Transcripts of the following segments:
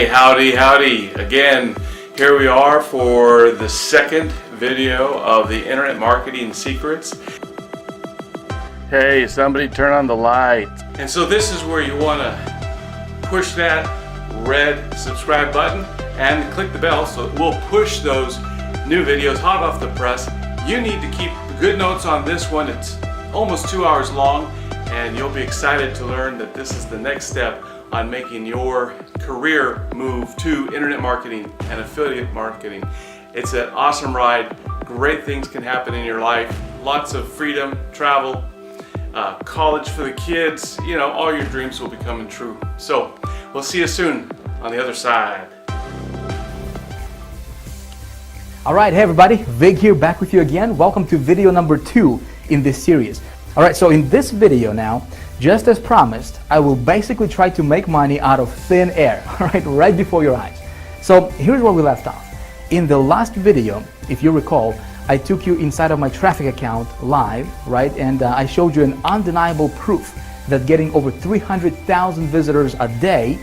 Hey, howdy. Again, here we are for the second video of the Internet Marketing Secrets. Hey, somebody turn on the light. And so this is where you want to push that red subscribe button and click the bell so it will push those new videos hot off the press. You need to keep good notes on this one. It's almost 2 hours long, and you'll be excited to learn that this is the next step on making your career move to internet marketing and affiliate marketing. It's an awesome ride. Great things can happen in your life. Lots of freedom, travel, college for the kids. You know, all your dreams will be coming true. So we'll see you soon on the other side. All right, hey everybody, Vig here, back with you again. Welcome to video number 2 in this series. All right, so in this video now, just as promised, I will basically try to make money out of thin air, all right before your eyes. So here's where we left off. In the last video, if you recall, I took you inside of my traffic account live, right? And I showed you an undeniable proof that getting over 300,000 visitors a day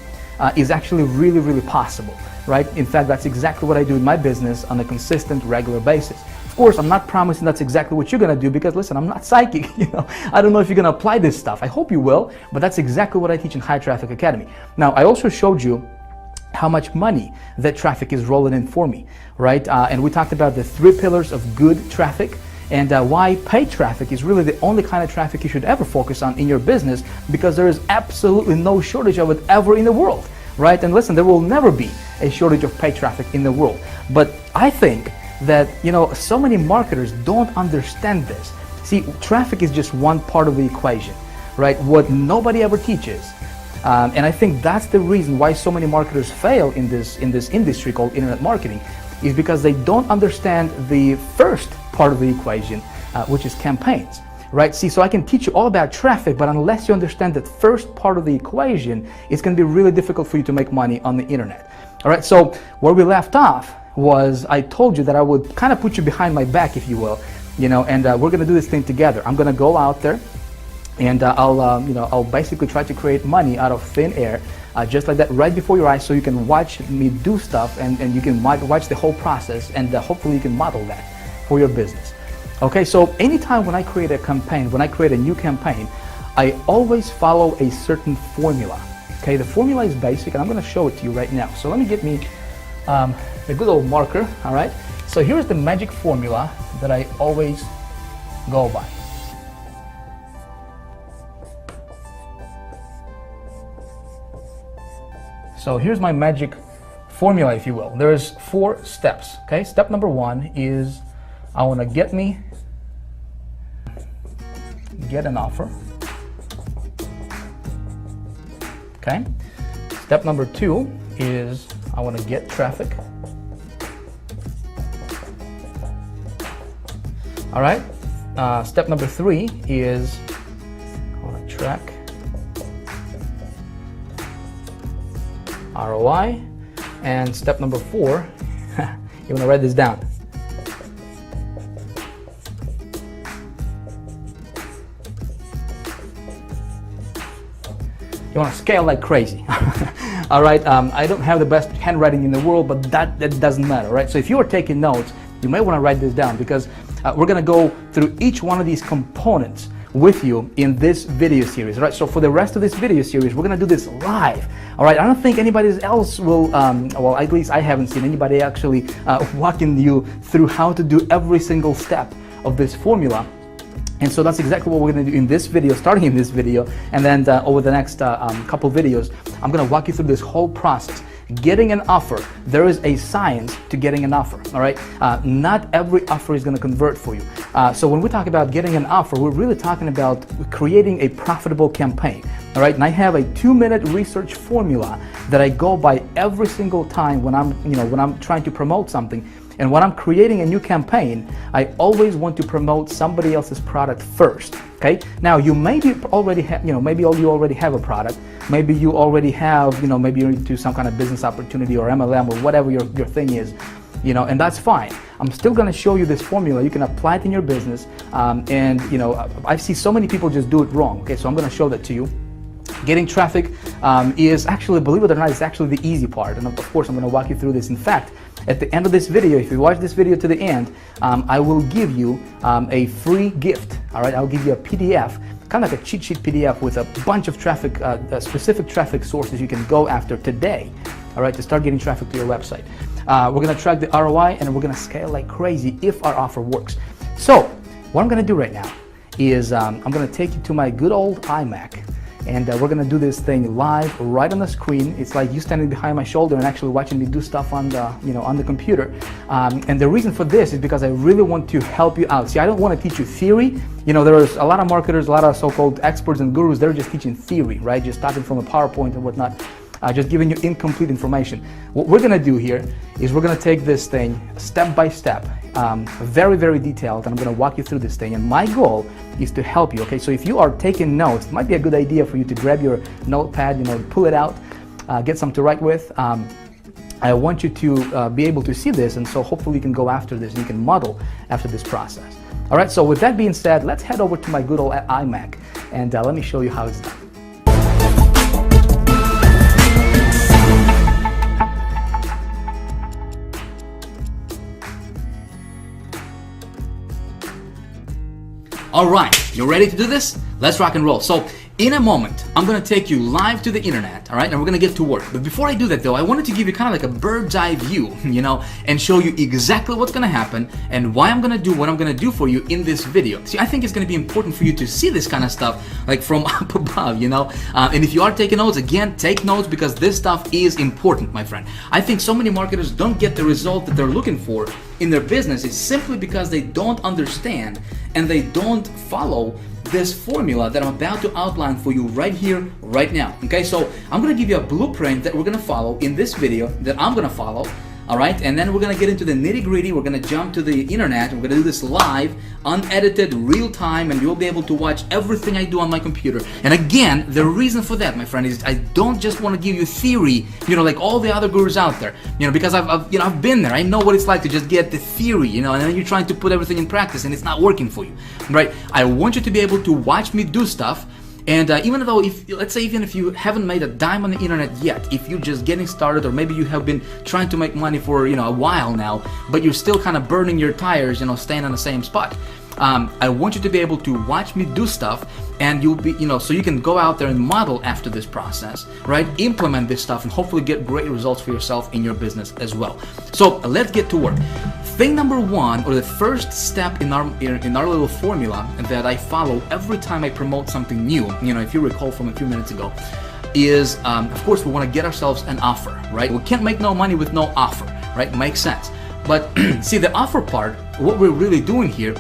is actually really possible, right? In fact, that's exactly what I do in my business on a consistent, regular basis. Of course, I'm not promising that's exactly what you're gonna do because listen, I'm not psychic, I don't know if you're gonna apply this stuff. I hope you will, but that's exactly what I teach in High Traffic Academy. Now, I also showed you how much money that traffic is rolling in for me, right? And we talked about the 3 pillars of good traffic and why paid traffic is really the only kind of traffic you should ever focus on in your business because there is absolutely no shortage of it ever in the world, right? And listen, there will never be a shortage of paid traffic in the world. But I think that, so many marketers don't understand this. See, traffic is just one part of the equation, right? What nobody ever teaches. And I think that's the reason why so many marketers fail in this industry called internet marketing, is because they don't understand the first part of the equation, which is campaigns, right? See, so I can teach you all about traffic, but unless you understand that first part of the equation, it's going to be really difficult for you to make money on the internet. All right, so where we left off was I told you that I would kind of put you behind my back, if you will, and we're going to do this thing together. I'm going to go out there and I'll basically try to create money out of thin air, just like that, right before your eyes, so you can watch me do stuff and you can watch the whole process, and hopefully you can model that for your business. Okay, so anytime when I create a campaign, when I create a new campaign, I always follow a certain formula. Okay, the formula is basic, and I'm going to show it to you right now. So let me get me a good old marker. All right, so here's the magic formula that I always go by. So here's my magic formula, if you will. There's 4 steps. Okay, step number 1 is I want to get an offer. Okay, step number 2 is I want to get traffic. All right, step number 3 is I want to track ROI, and step number 4, you want to write this down. You want to scale like crazy. All right, I don't have the best handwriting in the world, but that doesn't matter, right? So if you are taking notes, you may want to write this down because we're going to go through each one of these components with you in this video series, right? So for the rest of this video series, we're going to do this live. All right, I don't think anybody else will, well, at least I haven't seen anybody actually walking you through how to do every single step of this formula. And so that's exactly what we're going to do in this video, starting in this video, and then over the next couple videos, I'm going to walk you through this whole process. Getting an offer, there is a science to getting an offer, all right? Not every offer is going to convert for you. So when we talk about getting an offer, we're really talking about creating a profitable campaign, all right? And I have a 2-minute research formula that I go by every single time when I'm trying to promote something. And when I'm creating a new campaign, I always want to promote somebody else's product first. Okay. Now you maybe already have, maybe you already have a product. Maybe you already have, maybe you're into some kind of business opportunity or MLM or whatever your thing is, and that's fine. I'm still going to show you this formula. You can apply it in your business. And I see so many people just do it wrong. Okay. So I'm going to show that to you. Getting traffic is actually, believe it or not, it's actually the easy part. And of course, I'm going to walk you through this. In fact, at the end of this video, if you watch this video to the end, I will give you a free gift. All right, I'll give you a PDF, kind of like a cheat sheet PDF with a bunch of traffic, specific traffic sources you can go after today. All right, to start getting traffic to your website. We're going to track the ROI, and we're going to scale like crazy if our offer works. So what I'm going to do right now is I'm going to take you to my good old iMac, and we're going to do this thing live right on the screen. It's like you standing behind my shoulder and actually watching me do stuff on the, on the computer. And the reason for this is because I really want to help you out. See, I don't want to teach you theory. There's a lot of marketers, a lot of so-called experts and gurus, they're just teaching theory, right? Just starting from a PowerPoint and whatnot. Just giving you incomplete information. What we're going to do here is we're going to take this thing step by step, very, very detailed, and I'm going to walk you through this thing. And my goal is to help you, okay? So if you are taking notes, it might be a good idea for you to grab your notepad, pull it out, get something to write with. I want you to be able to see this, and so hopefully you can go after this, and you can model after this process. All right, so with that being said, let's head over to my good old iMac, and let me show you how it's done. All right, you ready to do this? Let's rock and roll. So in a moment, I'm gonna take you live to the internet, all right? And we're gonna get to work. But before I do that though, I wanted to give you kind of like a bird's eye view, and show you exactly what's gonna happen and why I'm gonna do what I'm gonna do for you in this video. See, I think it's gonna be important for you to see this kind of stuff like from up above, And if you are taking notes, again, take notes because this stuff is important, my friend. I think so many marketers don't get the result that they're looking for in their business. It's simply because they don't understand and they don't follow this formula that I'm about to outline for you right here, right now. Okay, so I'm gonna give you a blueprint that we're gonna follow in this video that I'm gonna follow. All right, and then we're gonna get into the nitty-gritty. We're gonna jump to the internet. We're gonna do this live, unedited, real time, and you'll be able to watch everything I do on my computer. And again, the reason for that, my friend, is I don't just want to give you theory, like all the other gurus out there, because I've been there. I know what it's like to just get the theory, and then you're trying to put everything in practice, and it's not working for you, right? I want you to be able to watch me do stuff. And even though, let's say even if you haven't made a dime on the internet yet, if you're just getting started, or maybe you have been trying to make money for a while now, but you're still kind of burning your tires, staying on the same spot, I want you to be able to watch me do stuff, and you'll be, so you can go out there and model after this process, right? Implement this stuff and hopefully get great results for yourself in your business as well. So let's get to work. Thing number one, or the first step in our little formula that I follow every time I promote something new, if you recall from a few minutes ago, is of course we want to get ourselves an offer, right? We can't make no money with no offer, right? Makes sense. But see, the offer part, what we're really doing here,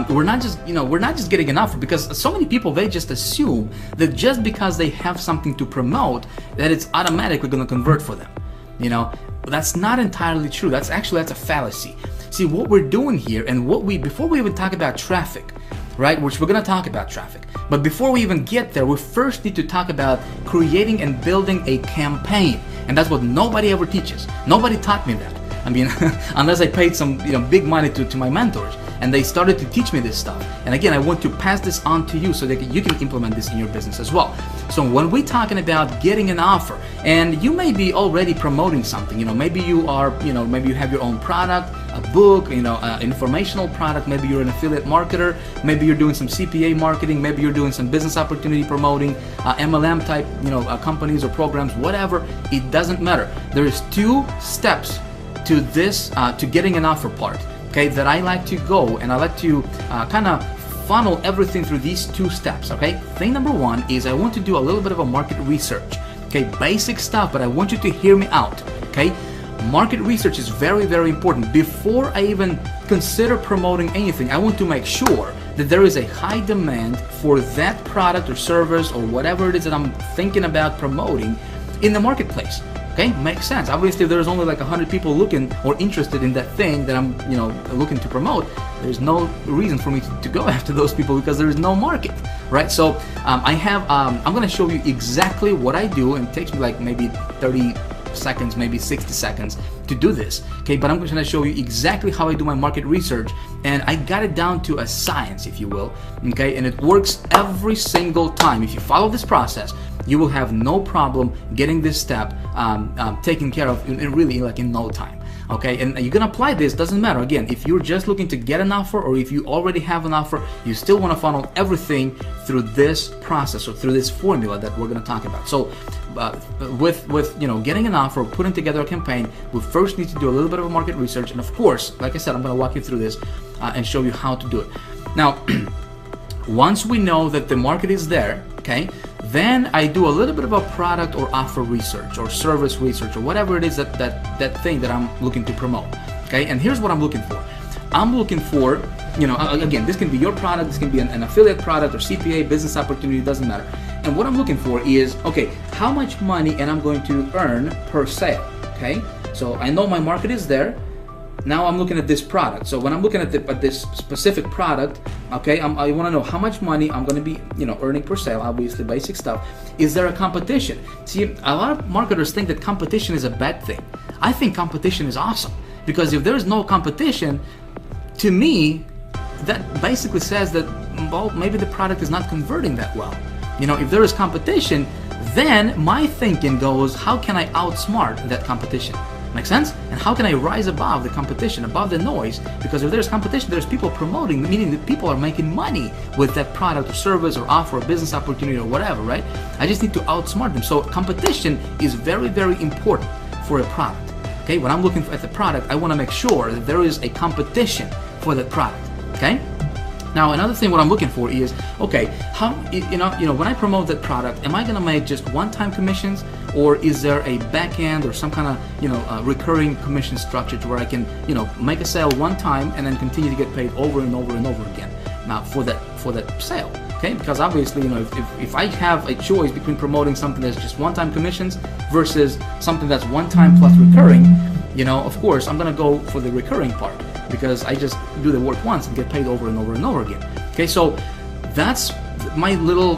we're not just getting an offer, because so many people, they just assume that just because they have something to promote that it's automatically going to convert for them. That's not entirely true. That's a fallacy. See, what we're doing here, and before we even talk about traffic, right, which we're going to talk about traffic, but before we even get there, we first need to talk about creating and building a campaign. And that's what nobody ever teaches. Nobody taught me that. I mean, unless I paid some big money to my mentors, and they started to teach me this stuff. And again, I want to pass this on to you so that you can implement this in your business as well. So when we're talking about getting an offer, and you may be already promoting something, maybe you are, maybe you have your own product, a book, informational product, maybe you're an affiliate marketer, maybe you're doing some CPA marketing, maybe you're doing some business opportunity promoting, MLM type, companies or programs, whatever, it doesn't matter. There's 2 steps to this, to getting an offer part. Okay, that I like to go, and I like to kind of funnel everything through these 2 steps. Okay, thing number 1 is I want to do a little bit of a market research. Okay, basic stuff, but I want you to hear me out. Okay, market research is very, very important. Before I even consider promoting anything, I want to make sure that there is a high demand for that product or service or whatever it is that I'm thinking about promoting in the marketplace. Okay, makes sense. Obviously, if there's only like 100 people looking or interested in that thing that I'm, looking to promote, there's no reason for me to go after those people because there is no market, right? So I'm going to show you exactly what I do, and it takes me like maybe 30 seconds, maybe 60 seconds to do this. Okay, but I'm going to show you exactly how I do my market research, and I got it down to a science, if you will. Okay, and it works every single time. If you follow this process, you will have no problem getting this step taken care of in really like in no time. Okay, and you can apply this, doesn't matter. Again, if you're just looking to get an offer or if you already have an offer, you still want to funnel everything through this process or through this formula that we're going to talk about. So with getting an offer, putting together a campaign, we first need to do a little bit of market research, and of course, like I said, I'm going to walk you through this and show you how to do it. Now, once we know that the market is there, okay, then I do a little bit of a product or offer research or service research or whatever it is that thing that I'm looking to promote. Okay, and here's what I'm looking for. I'm looking for, again, this can be your product, this can be an affiliate product or CPA, business opportunity, doesn't matter. And what I'm looking for is, okay, how much money am I going to earn per sale? Okay, so I know my market is there. Now I'm looking at this product. So when I'm looking at this specific product, okay, I want to know how much money I'm going to be, earning per sale. Obviously, basic stuff. Is there a competition? See, a lot of marketers think that competition is a bad thing. I think competition is awesome, because if there is no competition, to me, that basically says that, well, maybe the product is not converting that well. If there is competition, then my thinking goes, how can I outsmart that competition? Make sense? And how can I rise above the competition, above the noise? Because if there's competition, there's people promoting, meaning that people are making money with that product or service or offer or business opportunity or whatever, right? I just need to outsmart them. So competition is very, very important for a product. Okay, when I'm looking at the product, I want to make sure that there is a competition for that product. Okay? Now, another thing what I'm looking for is, okay, how, when I promote that product, am I going to make just one-time commissions, or is there a back end or some kind of, recurring commission structure to where I can, make a sale one time and then continue to get paid over and over and over again now for that sale? Okay, because obviously, if I have a choice between promoting something that's just one-time commissions versus something that's one-time plus recurring, of course, I'm going to go for the recurring part, because I just do the work once and get paid over and over and over again. Okay, so that's my little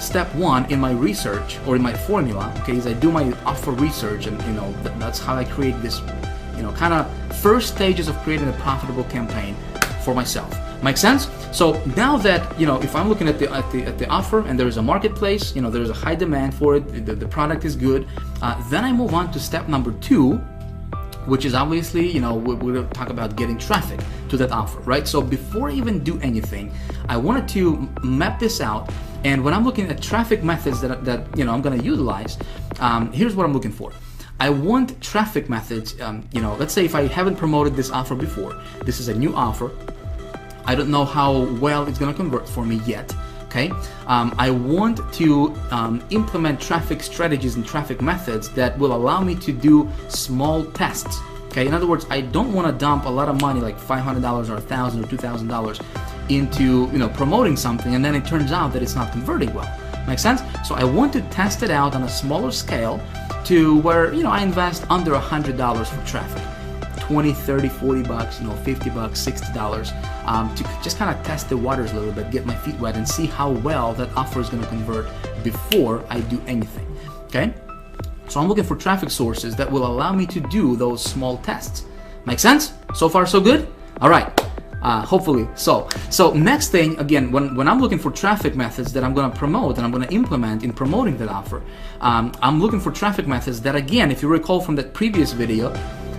step one in my research or in my formula. Okay, is I do my offer research, and that's how I create this, kind of first stages of creating a profitable campaign for myself. Make sense? So now that if I'm looking at the offer and there is a marketplace, there's a high demand for it, the product is good, then I move on to step number 2, which is obviously, we're going to talk about getting traffic to that offer, right? So before I even do anything, I wanted to map this out. And when I'm looking at traffic methods that I'm going to utilize, here's what I'm looking for. I want traffic methods, let's say if I haven't promoted this offer before, this is a new offer, I don't know how well it's going to convert for me yet. Okay, I want to implement traffic strategies and traffic methods that will allow me to do small tests. Okay, in other words, I don't want to dump a lot of money, like $500 or $1,000 or $2,000, into promoting something, and then it turns out that it's not converting well. Make sense? So I want to test it out on a smaller scale to where I invest under $100 for traffic. 20, 30, 40 bucks, 50 bucks, $60, to just kind of test the waters a little bit, get my feet wet and see how well that offer is going to convert before I do anything. Okay? So I'm looking for traffic sources that will allow me to do those small tests. Make sense? So far so good? All right. Hopefully so. So next thing, again, when I'm looking for traffic methods that I'm going to promote and I'm going to implement in promoting that offer, I'm looking for traffic methods that, again, if you recall from that previous video,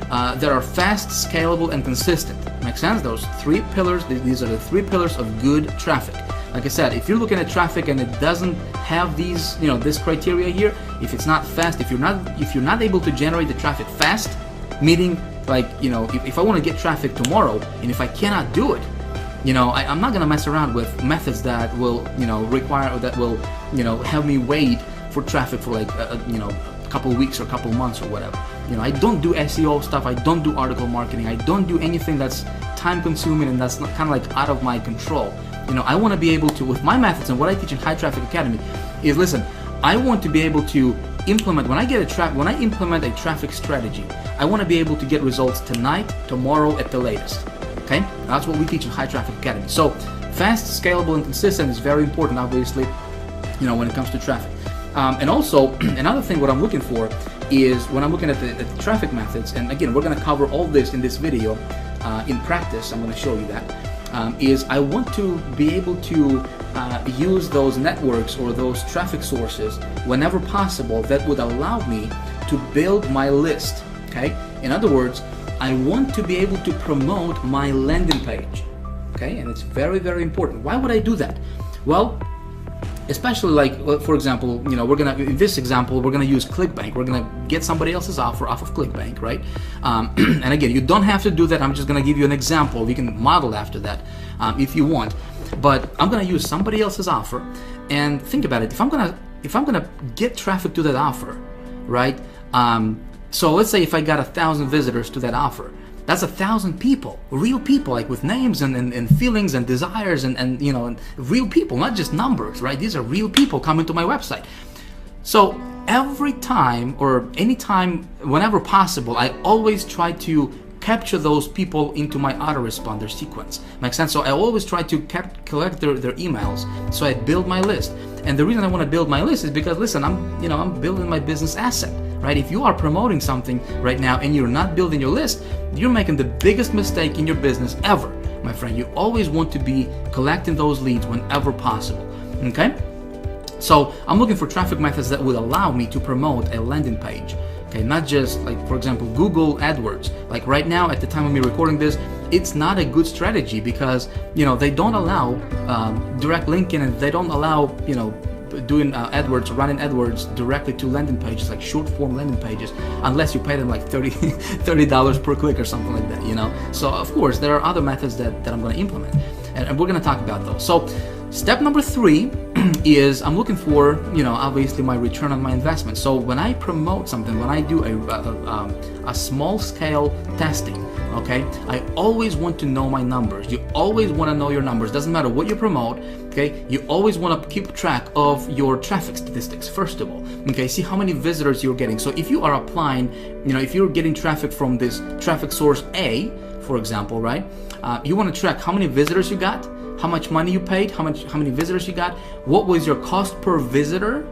that are fast, scalable, and consistent. Make sense? Those 3 pillars, these are the 3 pillars of good traffic. Like I said, if you're looking at traffic and it doesn't have these, this criteria here, if it's not fast, if you're not able to generate the traffic fast, meaning like, if I want to get traffic tomorrow, and if I cannot do it, I'm not gonna mess around with methods that will, require, or that will, have me wait for traffic for like, a couple weeks or a couple months or whatever. I don't do SEO stuff, I don't do article marketing, I don't do anything that's time consuming and that's not kind of like out of my control. I want to be able to, with my methods and what I teach in High Traffic Academy, is listen, I want to be able to implement, when I implement a traffic strategy, I want to be able to get results tonight, tomorrow at the latest. Okay? That's what we teach in High Traffic Academy. So fast, scalable, and consistent is very important, obviously, when it comes to traffic. And also, another thing what I'm looking for is when I'm looking at the traffic methods, and again, we're going to cover all this in this video in practice, I'm going to show you that. is I want to be able to use those networks or those traffic sources whenever possible that would allow me to build my list. Okay? In other words, I want to be able to promote my landing page. Okay? And it's very, very important. Why would I do that? Well, especially like, for example, in this example, we're gonna use ClickBank. We're gonna get somebody else's offer off of ClickBank, right? And again, you don't have to do that. I'm just gonna give you an example. You can model after that if you want. But I'm gonna use somebody else's offer, and think about it. If I'm gonna get traffic to that offer, right? So let's say if I got 1,000 visitors to that offer, that's 1,000 people, real people, like with names and feelings and desires and real people, not just numbers, right? These are real people coming to my website. So every time or anytime, whenever possible, I always try to capture those people into my autoresponder sequence. Makes sense? So I always try to collect their emails. So I build my list. And the reason I want to build my list is because, listen, I'm building my business asset. Right? If you are promoting something right now and you're not building your list, you're making the biggest mistake in your business ever, my friend. You always want to be collecting those leads whenever possible. Okay? So I'm looking for traffic methods that would allow me to promote a landing page. Okay, not just like, for example, Google AdWords. Like right now, at the time of me recording this, it's not a good strategy because they don't allow direct linking, and they don't allow doing running AdWords directly to landing pages, like short form landing pages, unless you pay them like $30 per click or something like that, So of course there are other methods that I'm going to implement, and we're going to talk about those. So step number 3 is I'm looking for, obviously my return on my investment. So when I promote something, when I do a small scale testing, okay, I always want to know my numbers. You always want to know your numbers. Doesn't matter what you promote, okay? You always want to keep track of your traffic statistics, first of all, okay? See how many visitors you're getting. So if you are applying, if you're getting traffic from this traffic source A, for example, right? You want to track how many visitors you got, how much money you paid, how many visitors you got, what was your cost per visitor.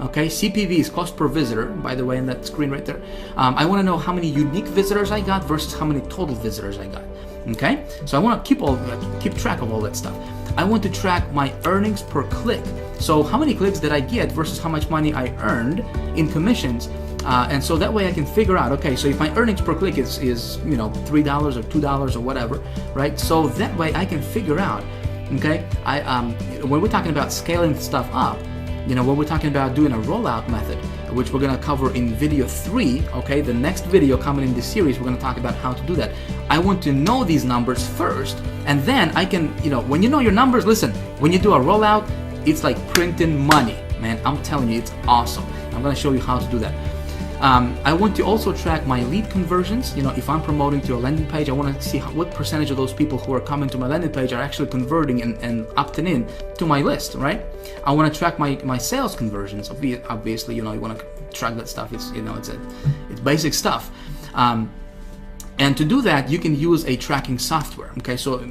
Okay, CPV is cost per visitor, by the way, in that screen right there. I want to know how many unique visitors I got versus how many total visitors I got. Okay, so I want to keep track of all that stuff. I want to track my earnings per click. So how many clicks did I get versus how much money I earned in commissions. And so that way I can figure out, okay, so if my earnings per click is $3 or $2 or whatever, right? So that way I can figure out, okay, when we're talking about scaling stuff up, when we're talking about doing a rollout method, which we're going to cover in video 3, okay, the next video coming in this series, we're going to talk about how to do that. I want to know these numbers first, and then I can, when you know your numbers, listen, when you do a rollout, it's like printing money, man. I'm telling you, it's awesome. I'm going to show you how to do that. I want to also track my lead conversions. If I'm promoting to a landing page, I want to see what percentage of those people who are coming to my landing page are actually converting and opting in to my list, right? I want to track my sales conversions. Obviously, you want to track that stuff. It's it's basic stuff. And to do that, you can use a tracking software. Okay, so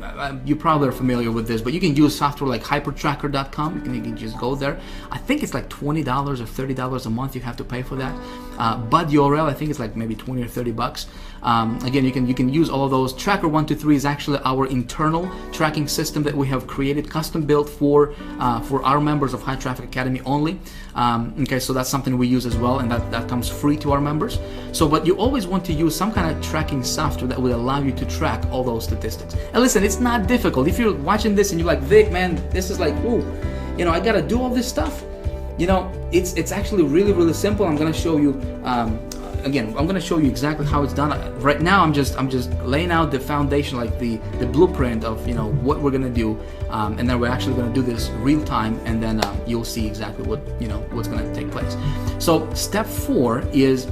you probably are familiar with this, but you can use software like hypertracker.com. You can just go there. I think it's like $20 or $30 a month you have to pay for that. Bud URL, I think it's like maybe 20 or 30 bucks. Again, you can use all of those. Tracker 123 is actually our internal tracking system that we have created, custom built for our members of High Traffic Academy only. Okay, so that's something we use as well, and that comes free to our members. So, but you always want to use some kind of tracking software that will allow you to track all those statistics. And listen, it's not difficult. If you're watching this and you're like, Vic, man, this is like, ooh, I gotta do all this stuff. It's actually really, really simple. I'm gonna show you. Again, I'm gonna show you exactly how it's done. Right now, I'm just laying out the foundation, like the blueprint of what we're gonna do, and then we're actually gonna do this real time, and then you'll see exactly what's gonna take place. So step 4 is,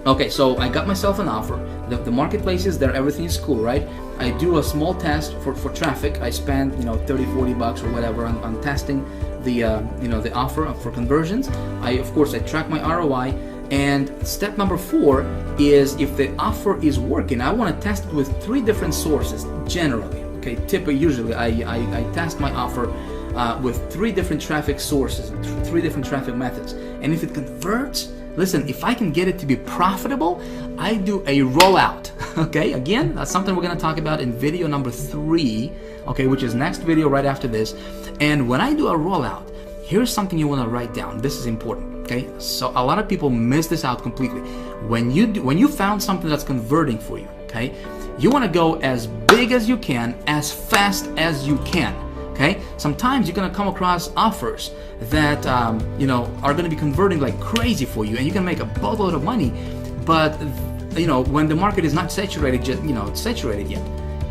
okay, so I got myself an offer. The marketplace is there, everything is cool, right? I do a small test for traffic. I spend $30-40 bucks or whatever on testing the offer for conversions. I track my ROI. And step number 4 is, if the offer is working, I want to test it with 3 different sources generally. Okay, usually I test my offer with 3 different traffic sources, 3 different traffic methods. And if it converts, listen, if I can get it to be profitable, I do a rollout. Okay, again, that's something we're gonna talk about in video number 3, okay, which is next video right after this. And when I do a rollout, here's something you wanna write down. This is important, okay? So a lot of people miss this out completely. When you found something that's converting for you, okay, you wanna go as big as you can, as fast as you can. Okay, sometimes you're gonna come across offers that you know, are gonna be converting like crazy for you, and you can make a boatload of money. But you know, when the market is not saturated yet, saturated yet.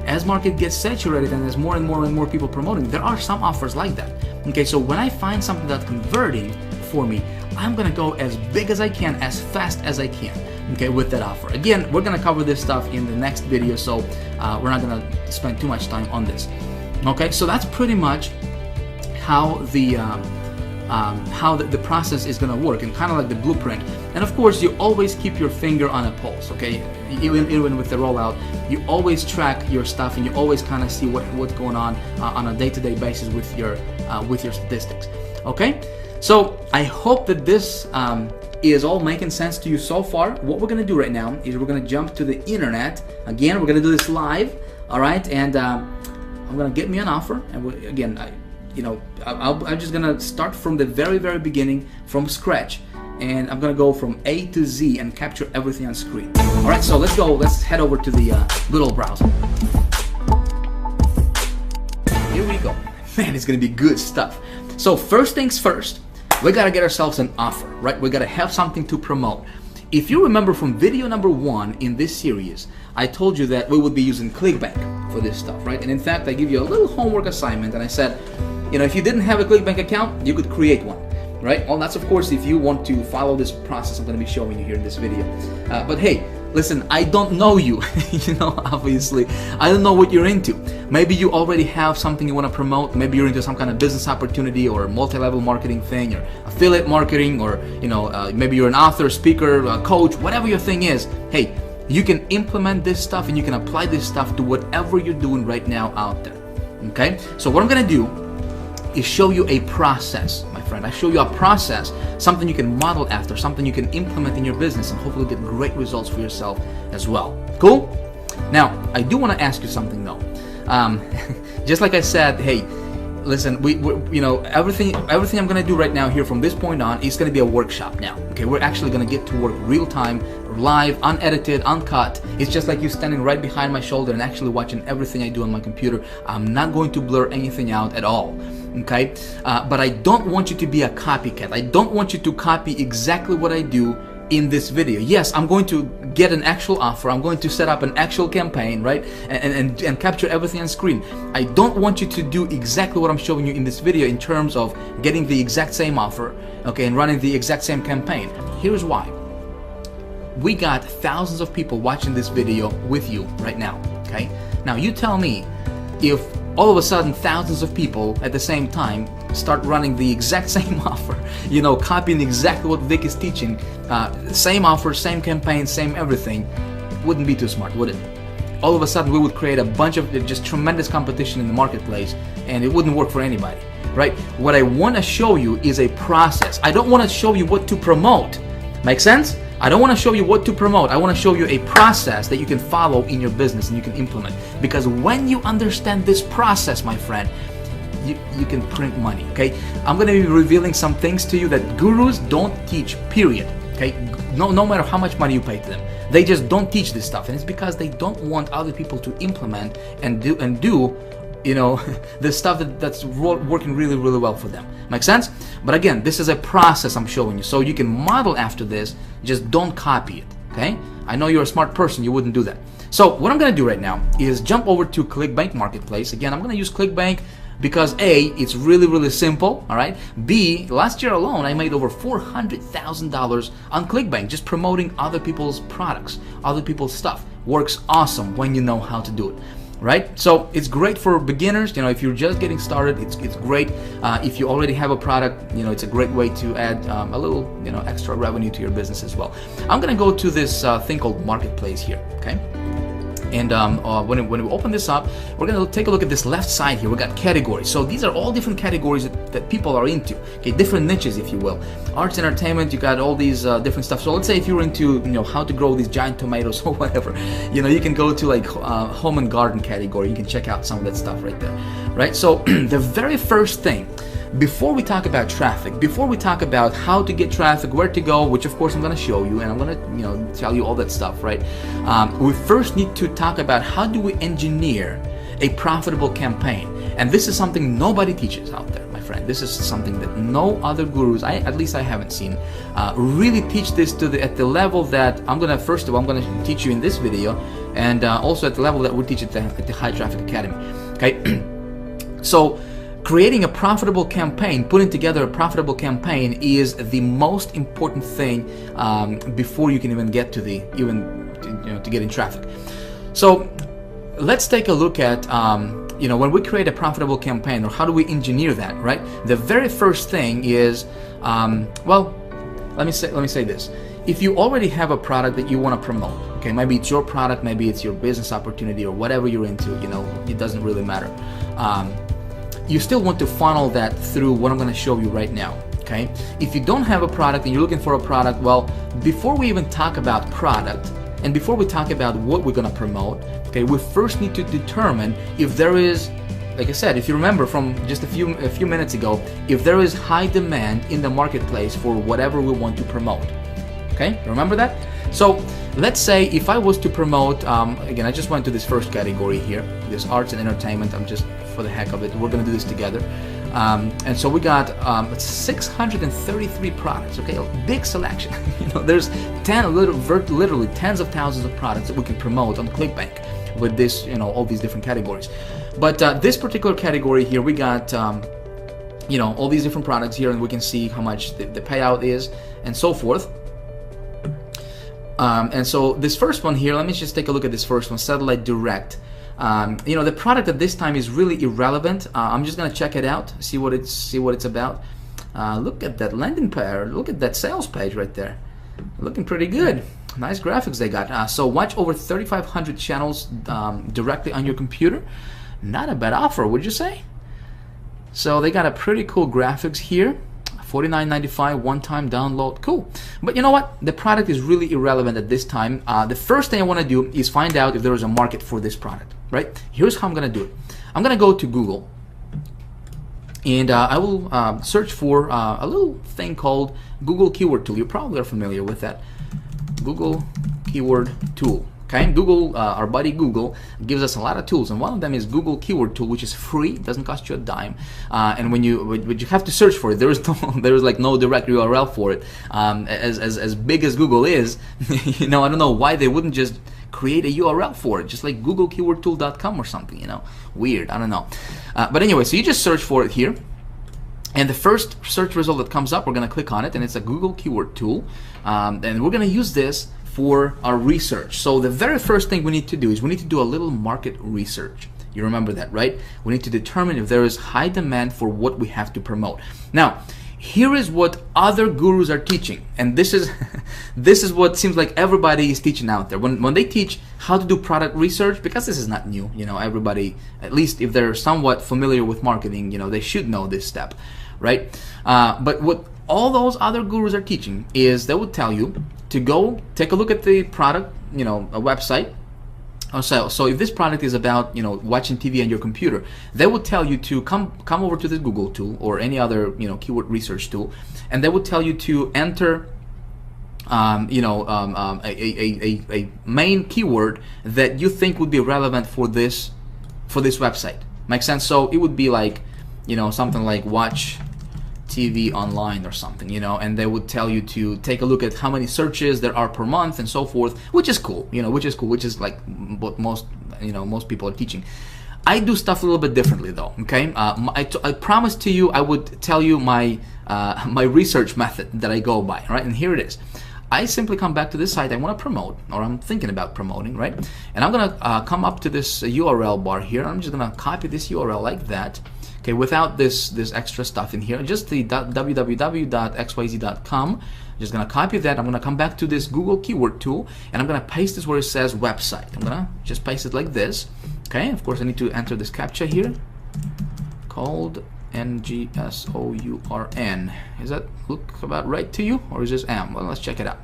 As market gets saturated and there's more and more people promoting, there are some offers like that. Okay, so when I find something that's converting for me, I'm gonna go as big as I can, as fast as I can. Okay, with that offer. Again, we're gonna cover this stuff in the next video, so we're not gonna spend too much time on this. Okay, so that's pretty much how the process is gonna work, and kind of like the blueprint. And of course, you always keep your finger on a pulse. Okay, even with the rollout, you always track your stuff, and you always kind of see what's going on a day-to-day basis with your statistics. Okay, so I hope that this is all making sense to you so far. What we're gonna do right now is we're gonna jump to the internet. Again, we're gonna do this live. All right, and I'm gonna get me an offer, and I'm just gonna start from the very beginning, from scratch, and I'm gonna go from A to Z and capture everything on screen. All right, so let's go. Let's head over to the good old browser. Here we go. Man, it's gonna be good stuff. So first things first, we gotta get ourselves an offer, right? We gotta have something to promote. If you remember from video number 1 in this series, I told you that we would be using ClickBank for this stuff, right? And in fact, I give you a little homework assignment, and I said, you know, if you didn't have a ClickBank account, you could create one, right? Well, that's of course if you want to follow this process I'm going to be showing you here in this video. But hey, listen, I don't know you, you know, obviously. I don't know what you're into. Maybe you already have something you want to promote. Maybe you're into some kind of business opportunity or multi-level marketing thing, or affiliate marketing, or, you know, maybe you're an author, speaker, coach, whatever your thing is. Hey, you can implement this stuff, and you can apply this stuff to whatever you're doing right now out there. Okay? So what I'm going to do is show you a process, my friend. I show you a process, something you can model after, something you can implement in your business, and hopefully get great results for yourself as well. Cool? Now, I do want to ask you something though. Just like I said, hey, listen, we you know, everything I'm gonna do right now here from this point on is gonna be a workshop now. Okay, we're actually gonna get to work real time, live, unedited, uncut. It's just like you standing right behind my shoulder and actually watching everything I do on my computer. I'm not going to blur anything out at all. Okay, but I don't want you to be a copycat. I don't want you to copy exactly what I do in this video. Yes, I'm going to get an actual offer. I'm going to set up an actual campaign, right? And capture everything on screen. I don't want you to do exactly what I'm showing you in this video in terms of getting the exact same offer, okay, and running the exact same campaign. Here's why. We got thousands of people watching this video with you right now, okay? Now you tell me if all of a sudden thousands of people at the same time start running the exact same offer, you know, copying exactly what Vic is teaching, same offer, same campaign, same everything, wouldn't be too smart, would it? All of a sudden we would create a bunch of just tremendous competition in the marketplace, and it wouldn't work for anybody, right? What I want to show you is a process. I don't want to show you what to promote. Make sense? I don't want to show you what to promote. I want to show you a process that you can follow in your business and you can implement. Because when you understand this process, my friend, you can print money, okay? I'm going to be revealing some things to you that gurus don't teach, period, okay? No matter how much money you pay to them. They just don't teach this stuff, and it's because they don't want other people to implement and do you know, the stuff that's working really well for them. Make sense? But again, this is a process I'm showing you, so you can model after this, just don't copy it, okay? I know you're a smart person, you wouldn't do that. So what I'm gonna do right now is jump over to ClickBank Marketplace. Again, I'm gonna use ClickBank because A, it's really simple, all right? B, last year alone, I made over $400,000 on ClickBank just promoting other people's products, other people's stuff. Works awesome when you know how to do it. Right? So it's great for beginners. You know, if you're just getting started, it's great. If you already have a product, you know, it's a great way to add a little, you know, extra revenue to your business as well. I'm gonna go to this thing called Marketplace here, okay? And when we open this up, we're going to take a look at this left side here. We got categories. So these are all different categories that people are into. Okay, different niches, if you will. Arts, entertainment. You got all these different stuff. So let's say if you're into how to grow these giant tomatoes or whatever, you can go to like home and garden category. You can check out some of that stuff right there, right? So the very first thing, before we talk about traffic, before we talk about how to get traffic, where to go, which of course I'm going to show you, and I'm going to tell you all that stuff, right? We first need to talk about how do we engineer a profitable campaign. And this is something nobody teaches out there, my friend. This is something that no other gurus, at least I haven't seen, really teach this at the level that I'm going to teach you in this video, and also at the level that we teach at the High Traffic Academy. Okay, so creating a profitable campaign, putting together a profitable campaign is the most important thing before you can even get to to get in traffic. So let's take a look at when we create a profitable campaign, or how do we engineer that, right? The very first thing is let me say this. If you already have a product that you want to promote, okay, maybe it's your product, maybe it's your business opportunity, or whatever you're into, it doesn't really matter. You still want to funnel that through what I'm going to show you right now, okay? If you don't have a product and you're looking for a product, well, before we even talk about product and before we talk about what we're going to promote, okay, we first need to determine if there is, like I said, if you remember from just a few minutes ago, if there is high demand in the marketplace for whatever we want to promote, okay? Remember that? So let's say if I was to promote, again, I just went to this first category here, this arts and entertainment. I'm just, for the heck of it, we're gonna do this together. And so we got 633 products, okay, a big selection. There's literally tens of thousands of products that we can promote on ClickBank with this, all these different categories. But this particular category here, we got, all these different products here, and we can see how much the payout is and so forth. And so this first one here, let me just take a look at this first one, Satellite Direct. The product at this time is really irrelevant. I'm just gonna check it out, see what it's about. Look at that landing page, look at that sales page right there, looking pretty good. Nice graphics they got. So watch over 3,500 channels directly on your computer. Not a bad offer, would you say? So they got a pretty cool graphics here. $49.95 one-time download, cool. But you know what? The product is really irrelevant at this time. The first thing I want to do is find out if there is a market for this product, right? Here's how I'm going to do it. I'm going to go to Google, and I will search for a little thing called Google Keyword Tool. You probably are familiar with that. Google Keyword Tool. Okay, Google, our buddy Google, gives us a lot of tools, and one of them is Google Keyword Tool, which is free, doesn't cost you a dime, and when you have to search for it, there is like no direct URL for it. As big as Google is, I don't know why they wouldn't just create a URL for it, just like googlekeywordtool.com or something. Weird, I don't know. But anyway, so you just search for it here. And the first search result that comes up, we're going to click on it, and it's a Google Keyword Tool, and we're going to use this for our research. So the very first thing we need to do is we need to do a little market research. You remember that, right? We need to determine if there is high demand for what we have to promote. Now, here is what other gurus are teaching, and this is this is what seems like everybody is teaching out there. When they teach how to do product research, because this is not new, everybody, at least if they're somewhat familiar with marketing, they should know this step, right? But what all those other gurus are teaching is they would tell you to go take a look at the product, a website. So if this product is about watching TV on your computer, they would tell you to come over to this Google tool or any other keyword research tool, and they would tell you to enter a main keyword that you think would be relevant for this website. Makes sense? So it would be like something like watch TV online or something, and they would tell you to take a look at how many searches there are per month and so forth, which is cool, which is like what most people are teaching. I do stuff a little bit differently though, okay? I promised to you I would tell you my research method that I go by, right? And here it is. I simply come back to this site I want to promote, or I'm thinking about promoting, right? And I'm gonna come up to this URL bar here. I'm just gonna copy this URL like that. Okay, without this extra stuff in here, just the www.xyz.com. Just gonna copy that. I'm gonna come back to this Google keyword tool, and I'm gonna paste this where it says website. I'm gonna just paste it like this. Okay, of course I need to enter this CAPTCHA here, called NGSOURN. Is that look about right to you, or is this M? Well, let's check it out.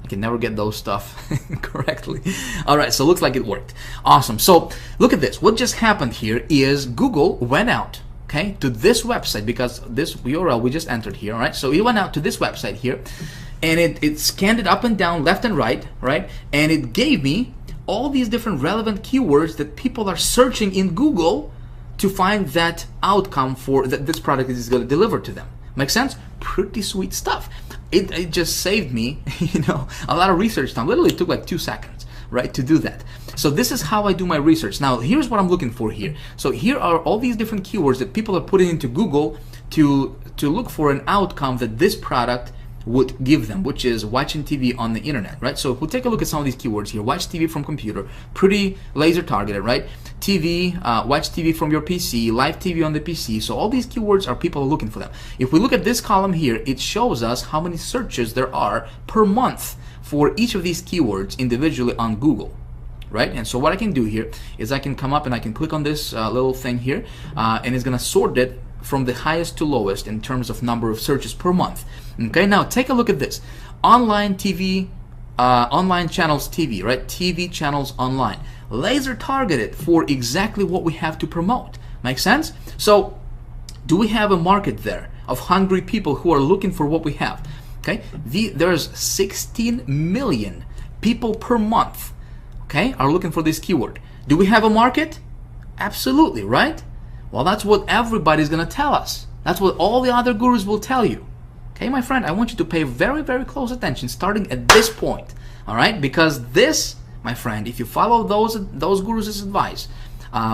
I can never get those stuff correctly. All right, so looks like it worked. Awesome. So look at this. What just happened here is Google went out, okay, to this website, because this URL we just entered here. All right, so it went out to this website here, and it scanned it up and down, left and right, and it gave me all these different relevant keywords that people are searching in Google to find that outcome for that this product is going to deliver to them. Make sense? Pretty sweet stuff. It just saved me, a lot of research time. Literally took like 2 seconds, right, to do that. So this is how I do my research. Now, here's what I'm looking for here. So here are all these different keywords that people are putting into Google to look for an outcome that this product would give them, which is watching TV on the internet, right? So if we take a look at some of these keywords here, watch TV from computer, pretty laser targeted, right? TV, watch TV from your PC, live TV on the PC. So all these keywords are people looking for them. If we look at this column here, it shows us how many searches there are per month for each of these keywords individually on Google, right? And so what I can do here is I can come up and I can click on this little thing here, and it's gonna sort it from the highest to lowest in terms of number of searches per month. Okay, now take a look at this. Online TV, online channels TV, right? TV channels online. Laser targeted for exactly what we have to promote. Make sense? So, do we have a market there of hungry people who are looking for what we have? Okay, there's 16 million people per month, okay, are looking for this keyword. Do we have a market? Absolutely, right? Well, that's what everybody's gonna tell us. That's what all the other gurus will tell you. Okay, my friend, I want you to pay very, very close attention starting at this point, all right? Because this, my friend, if you follow those gurus' advice,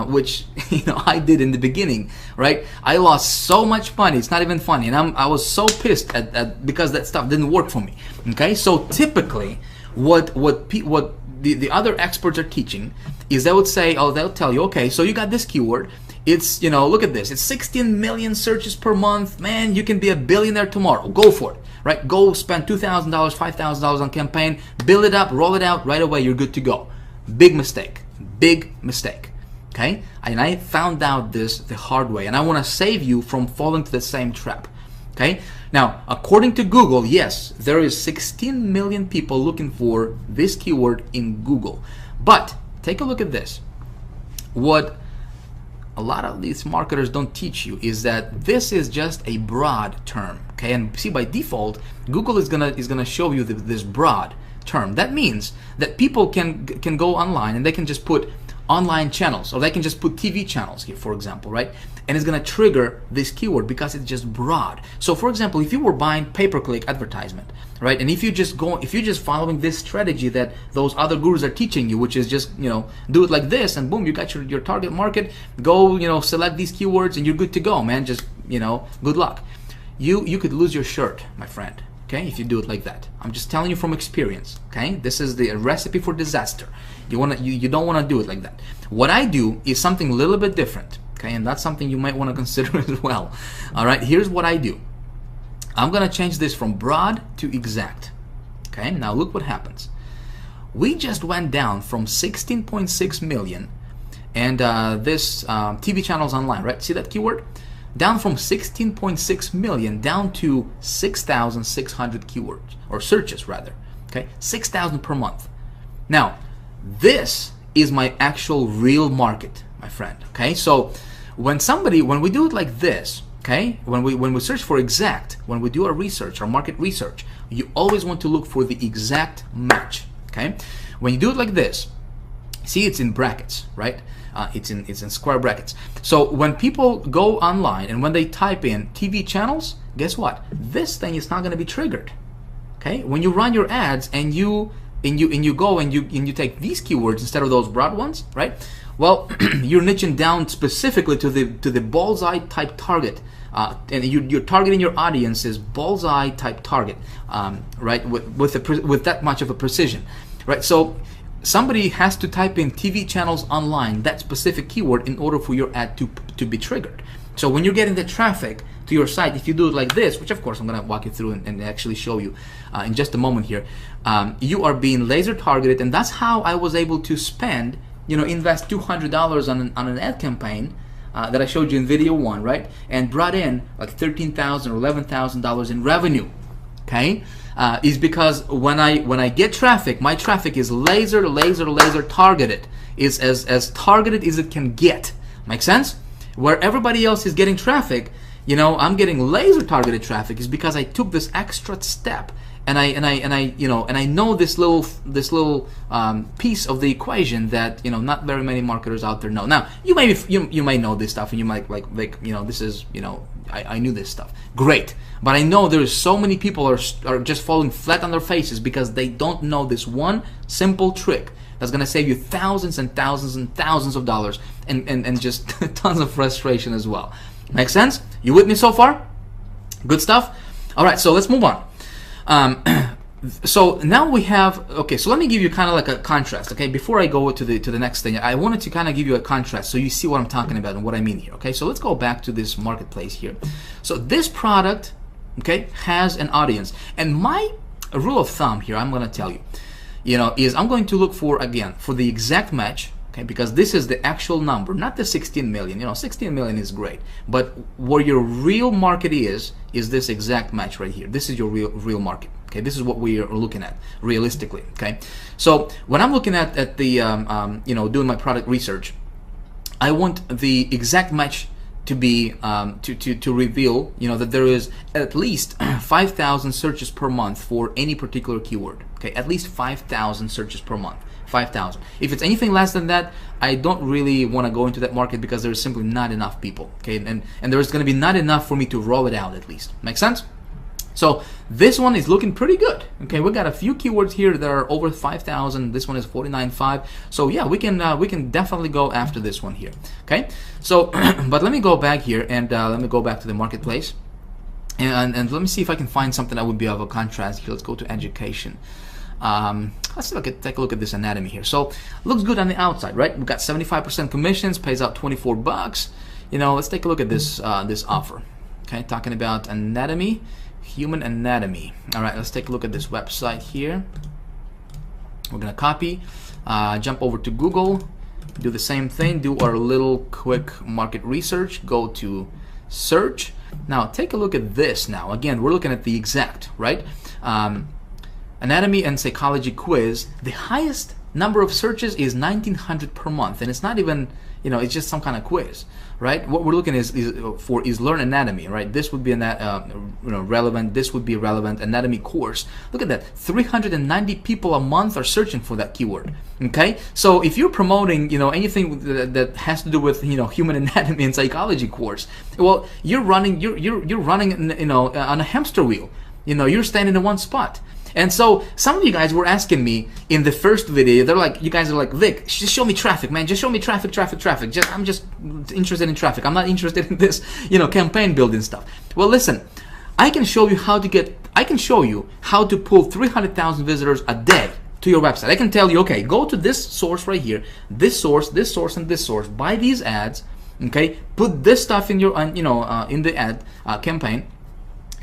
which I did in the beginning, right? I lost so much money. It's not even funny, and I was so pissed at because that stuff didn't work for me. Okay, so typically, what the other experts are teaching is they would say, they'll tell you, okay, so you got this keyword. It's, look at this. It's 16 million searches per month. Man, you can be a billionaire tomorrow. Go for it, right? Go spend $2,000, $5,000 on campaign, build it up, roll it out right away. You're good to go. Big mistake. Big mistake. Okay? And I found out this the hard way, and I want to save you from falling to the same trap. Okay? Now, according to Google, yes, there is 16 million people looking for this keyword in Google. But take a look at this. What a lot of these marketers don't teach you is that this is just a broad term. Okay? And see, by default, Google is gonna show you this broad term. That means that people can go online and they can just put online channels, or they can just put TV channels here, for example, right? And it's gonna trigger this keyword because it's just broad. So for example, if you were buying pay-per-click advertisement, right? And if you're just following this strategy that those other gurus are teaching you, which is just, do it like this and boom, you got your target market, go, select these keywords and you're good to go, man. Just, good luck. You could lose your shirt, my friend. Okay, if you do it like that. I'm just telling you from experience. Okay, this is the recipe for disaster. You don't want to do it like that. What I do is something a little bit different. Okay, and that's something you might want to consider as well. All right, here's what I do. I'm gonna change this from broad to exact. Okay, now look what happens. We just went down from 16.6 million, and this TV channels online, right? See that keyword? Down from 16.6 million down to 6,600 keywords, or searches rather. Okay, 6,000 per month. Now, this is my actual real market, my friend. Okay, so when we do it like this, okay, when we search for exact, when we do our research, our market research, you always want to look for the exact match. Okay, when you do it like this, see, it's in brackets, right? It's in square brackets. So when people go online and when they type in TV channels, guess what? This thing is not going to be triggered. Okay? When you run your ads and you go and you take these keywords instead of those broad ones, right? Well, you're niching down specifically to the bullseye type target, and you're targeting your audience as bullseye type target, right? With that much of a precision, right? So somebody has to type in TV channels online, that specific keyword, in order for your ad to be triggered. So when you're getting the traffic to your site, if you do it like this, which of course I'm going to walk you through and actually show you in just a moment here, you are being laser targeted, and that's how I was able to spend, invest $200 on an ad campaign that I showed you in video 1, right? And brought in like $13,000 or $11,000 in revenue. Okay, is because when I get traffic, my traffic is laser targeted. Is as targeted as it can get. Make sense? Where everybody else is getting traffic, I'm getting laser targeted traffic is because I took this extra step, and I know this little piece of the equation that not very many marketers out there know. Now you may know this stuff, and you might like this is I knew this stuff. Great. But I know there's so many people are just falling flat on their faces because they don't know this one simple trick that's going to save you thousands and thousands and thousands of dollars and just tons of frustration as well. Make sense? You with me so far? Good stuff? All right, so let's move on. So now we have, okay, so let me give you kind of like a contrast, okay? Before I go to the next thing, I wanted to kind of give you a contrast so you see what I'm talking about and what I mean here, okay? So let's go back to this marketplace here. So this product, okay, has an audience. And my rule of thumb here, I'm going to tell you, is I'm going to look for, again, for the exact match, okay, because this is the actual number, not the 16 million. 16 million is great, but where your real market is this exact match right here. This is your real market. Okay, this is what we are looking at realistically. Okay, so when I'm looking at the doing my product research, I want the exact match to be to reveal that there is at least 5,000 searches per month for any particular keyword. Okay, at least 5,000 searches per month. 5,000. If it's anything less than that, I don't really want to go into that market because there's simply not enough people. Okay, and there's going to be not enough for me to roll it out at least. Make sense? So this one is looking pretty good. Okay, we got a few keywords here that are over 5,000. This one is 49.5. So yeah, we can definitely go after this one here. Okay, so but let me go back here and let me go back to the marketplace and let me see if I can find something that would be of a contrast here. Let's go to education. Let's take a look at this anatomy here. So looks good on the outside, right? We've got 75% commissions, pays out 24 bucks. Let's take a look at this this offer. Okay, talking about anatomy. Human anatomy. All right, let's take a look at this website here. We're gonna copy, jump over to Google, do the same thing, do our little quick market research, go to search. Now take a look at this. Now again, we're looking at the exact, right? Anatomy and psychology quiz. The highest number of searches is 1,900 per month, and it's not even, it's just some kind of quiz, right? What we're looking is learn anatomy, right? This would be relevant. This would be relevant anatomy course. Look at that, 390 people a month are searching for that keyword. Okay, so if you're promoting, anything that has to do with, human anatomy and psychology course, well, you're running, you're running, on a hamster wheel. You're standing in one spot. And so some of you guys were asking me in the first video, you guys are like, Vic, just show me traffic, man. Just show me traffic. I'm just interested in traffic. I'm not interested in this, campaign building stuff. Well, listen, I can show you how to pull 300,000 visitors a day to your website. I can tell you, okay, go to this source right here, this source, and this source, buy these ads, okay, put this stuff in your, in the ad campaign.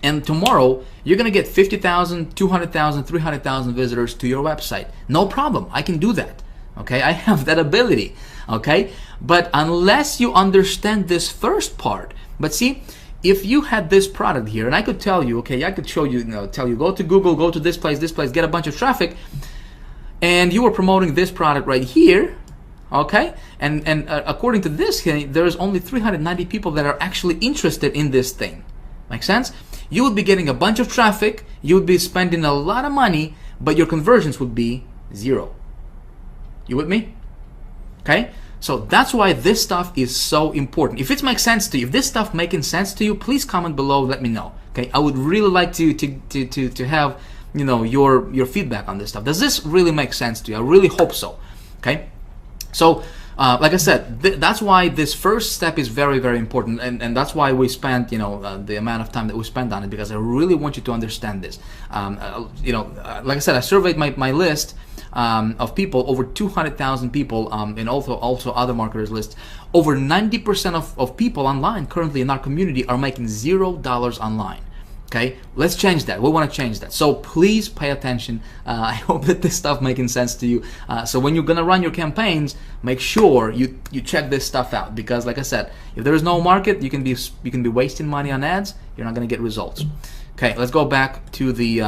And tomorrow, you're going to get 50,000, 200,000, 300,000 visitors to your website. No problem. I can do that. Okay, I have that ability. Okay, but unless you understand this first part, but see, if you had this product here, and I could tell you, okay, I could show you, tell you, go to Google, go to this place, get a bunch of traffic, and you were promoting this product right here, okay, and according to this, there's only 390 people that are actually interested in this thing. Make sense? You would be getting a bunch of traffic, you would be spending a lot of money, but your conversions would be 0. You with me? Okay? So that's why this stuff is so important. If it makes sense to you, if this stuff making sense to you, please comment below, let me know. Okay? I would really like to have, your feedback on this stuff. Does this really make sense to you? I really hope so. Okay? So like I said, that's why this first step is very, very important, and that's why we spent, the amount of time that we spent on it, because I really want you to understand this. Like I said, I surveyed my list. of people, over 200,000 people, and also other marketers lists. Over 90% of people online currently in our community are making $0 online. Okay, let's change that. We want to change that. So please pay attention. I hope that this stuff making sense to you. So when you're gonna run your campaigns, make sure you check this stuff out, because like I said, if there is no market, you can be wasting money on ads. You're not gonna get results. Okay, let's go back to the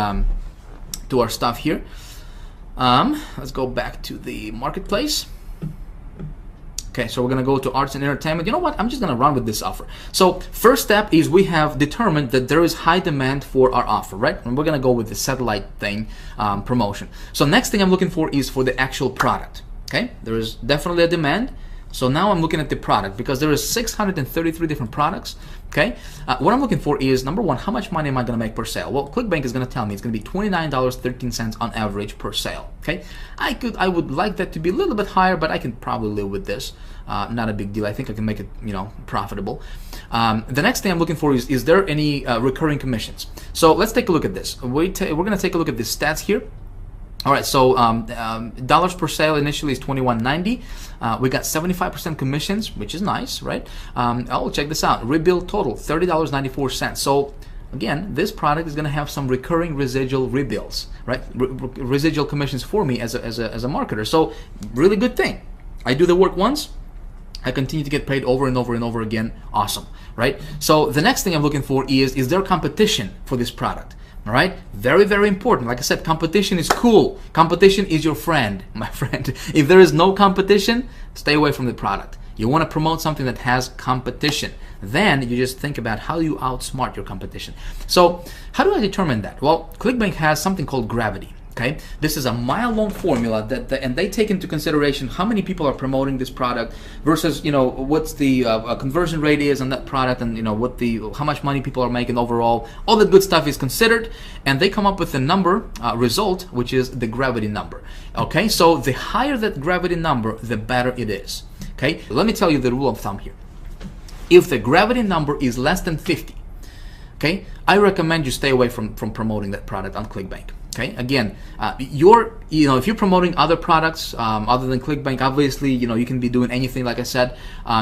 to our stuff here. Let's go back to the marketplace. Okay, so we're gonna go to arts and entertainment. You know what? I'm just gonna run with this offer. So first step is we have determined that there is high demand for our offer, right? And we're gonna go with the satellite thing, promotion. So next thing I'm looking for is for the actual product. Okay, there is definitely a demand. So now I'm looking at the product, because there is 633 different products. Okay, what I'm looking for is, number one, how much money am I going to make per sale? Well, ClickBank is going to tell me it's going to be $29.13 on average per sale. Okay, I would like that to be a little bit higher, but I can probably live with this. Not a big deal. I think I can make it, profitable. The next thing I'm looking for is there any recurring commissions? So let's take a look at this. We're going to take a look at the stats here. All right, so dollars per sale initially is $21.90. We got 75% commissions, which is nice, right? Oh, check this out. Rebuild total, $30.94. So again, this product is going to have some recurring residual rebills, right? Residual commissions for me as a marketer. So really good thing. I do the work once, I continue to get paid over and over and over again. Awesome, right? So the next thing I'm looking for is there competition for this product? All right, very, very important. Like I said, competition is cool. Competition is your friend, my friend. If there is no competition, stay away from the product. You want to promote something that has competition. Then you just think about how you outsmart your competition. So how do I determine that? Well, ClickBank has something called gravity. Okay, this is a mile-long formula and they take into consideration how many people are promoting this product versus what's the conversion rate is on that product, and how much money people are making overall. All that good stuff is considered, and they come up with a number result, which is the gravity number. Okay, so the higher that gravity number, the better it is. Okay, let me tell you the rule of thumb here. If the gravity number is less than 50, okay, I recommend you stay away from promoting that product on ClickBank. Okay, again, if you're promoting other products other than ClickBank, obviously, you can be doing anything. Like I said,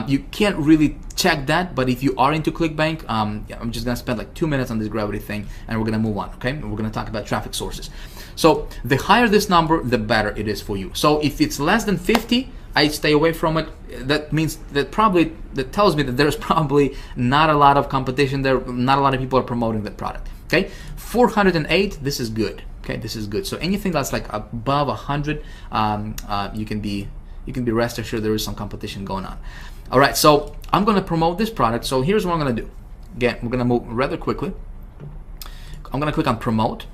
you can't really check that. But if you are into ClickBank, I'm just gonna spend like 2 minutes on this gravity thing, and we're gonna move on. Okay, and we're gonna talk about traffic sources. So the higher this number, the better it is for you. So if it's less than 50, I stay away from it. That means that tells me that there's probably not a lot of competition there. Not a lot of people are promoting that product. Okay, 408. This is good. Okay, this is good. So anything that's like above 100, you can be rest assured there is some competition going on. All right, so I'm going to promote this product. So here's what I'm going to do. Again, we're going to move rather quickly. I'm going to click on promote.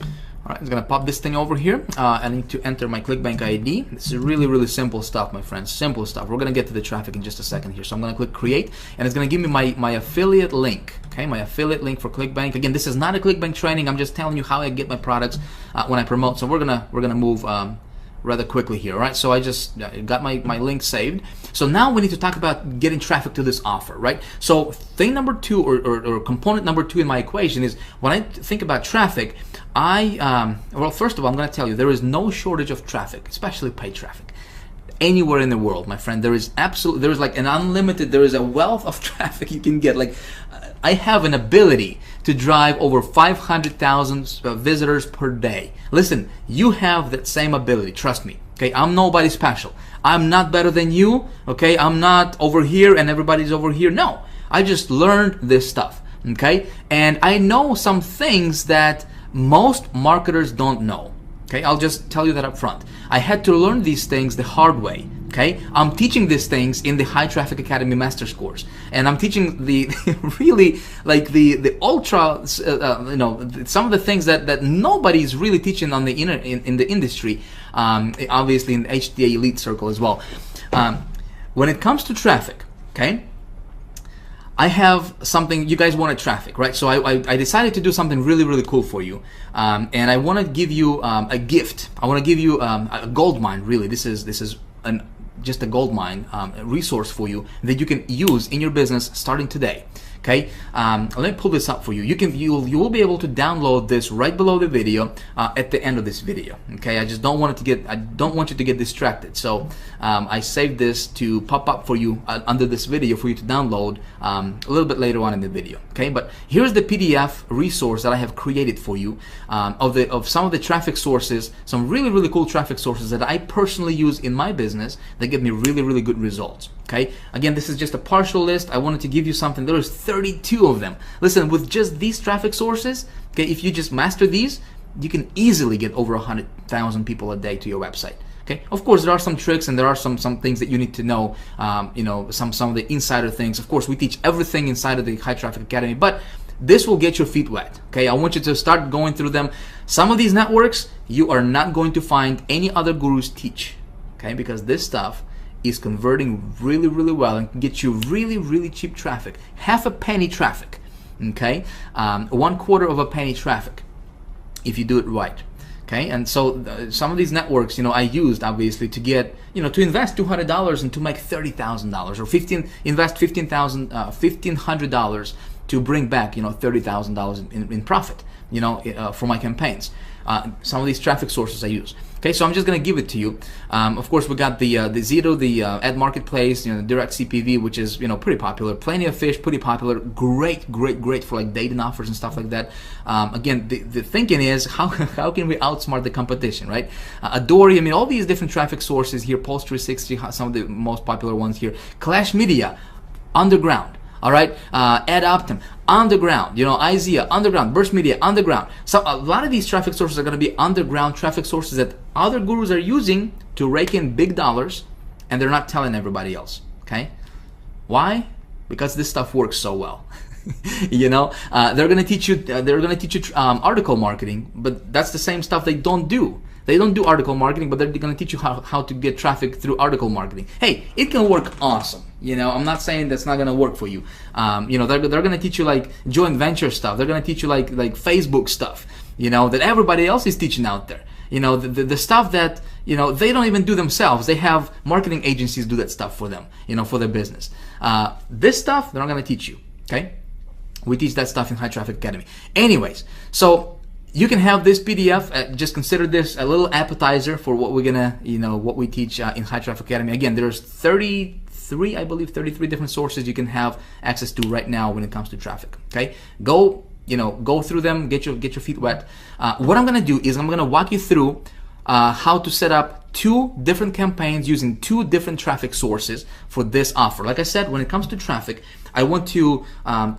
All right, it's going to pop this thing over here. I need to enter my ClickBank ID. This is really, really simple stuff, my friends. Simple stuff. We're going to get to the traffic in just a second here. So I'm going to click create, and it's going to give me my affiliate link. Okay, my affiliate link for ClickBank. Again, this is not a ClickBank training. I'm just telling you how I get my products when I promote. So we're gonna move rather quickly here. All right, so I just got my link saved. So now we need to talk about getting traffic to this offer, right? So thing number two, or component number two in my equation is, when I think about traffic, well, first of all, I'm going to tell you there is no shortage of traffic, especially paid traffic, anywhere in the world, my friend. There is like an unlimited, there is a wealth of traffic you can get. Like, I have an ability to drive over 500,000 visitors per day. Listen, you have that same ability, trust me. Okay, I'm nobody special. I'm not better than you. Okay, I'm not over here and everybody's over here. No, I just learned this stuff. Okay, and I know some things that most marketers don't know. Okay, I'll just tell you that up front. I had to learn these things the hard way. Okay, I'm teaching these things in the High Traffic Academy Master's course, and I'm teaching the really like the ultra, some of the things that nobody's really teaching on the in the industry. Obviously in the HTA Elite Circle as well. When it comes to traffic, okay, I have something. You guys wanted traffic, right? So I decided to do something really, really cool for you, and I want to give you a gift. I want to give you a gold mine. Really, this is just a gold mine resource for you that you can use in your business starting today. Okay, let me pull this up for you. You will be able to download this right below the video at the end of this video. Okay, I don't want you to get distracted. So I saved this to pop up for you under this video for you to download a little bit later on in the video. Okay, but here's the PDF resource that I have created for you of some of the traffic sources, some really cool traffic sources that I personally use in my business that give me really good results. Okay, again, this is just a partial list. I wanted to give you something. There's 32 of them. Listen, with just these traffic sources, okay, if you just master these, you can easily get over 100,000 people a day to your website. Okay, of course there are some tricks and there are some things that you need to know. You know, some of the insider things. Of course, we teach everything inside of the High Traffic Academy, but this will get your feet wet. Okay, I want you to start going through them. Some of these networks you are not going to find any other gurus teach. Okay, because this stuff is converting really well and can get you really cheap traffic. Half a penny traffic. Okay, 1/4 of a penny traffic if you do it right. Okay, and so some of these networks, you know, I used obviously to get, you know, to invest $200 and to make $30,000, or invest $1,500 to bring back, you know, $30,000 in profit, you know, for my campaigns. Some of these traffic sources I use. Okay, so I'm just gonna give it to you. Of course, we got the Zito, the ad marketplace, you know, the direct CPV, which is, you know, pretty popular. Plenty of Fish, pretty popular. Great for like dating offers and stuff like that. Again, the thinking is how can we outsmart the competition, right? Adori, I mean, all these different traffic sources here. Pulse 360, some of the most popular ones here. Clash Media, underground. All right, AdOptim, underground, you know, IZEA, underground, Burst Media, underground. So a lot of these traffic sources are going to be underground traffic sources that other gurus are using to rake in big dollars, and they're not telling everybody else. Okay, why? Because this stuff works so well. You know, they're going to teach you. Article marketing, but that's the same stuff they don't do. They don't do article marketing, but they're going to teach you how to get traffic through article marketing. Hey, it can work awesome. You know, I'm not saying that's not going to work for you. You know, they're going to teach you like joint venture stuff. They're going to teach you like Facebook stuff, you know, that everybody else is teaching out there. You know, the stuff that, you know, they don't even do themselves. They have marketing agencies do that stuff for them, you know, for their business. This stuff, they're not going to teach you, okay? We teach that stuff in High Traffic Academy. Anyways, so you can have this PDF. Just consider this a little appetizer for what we're gonna, you know, what we teach in High Traffic Academy. Again, there's 33, I believe, 33 different sources you can have access to right now when it comes to traffic. Okay, go through them, get your feet wet. What I'm gonna do is I'm gonna walk you through how to set up 2 different campaigns using 2 different traffic sources for this offer. Like I said, when it comes to traffic, I want to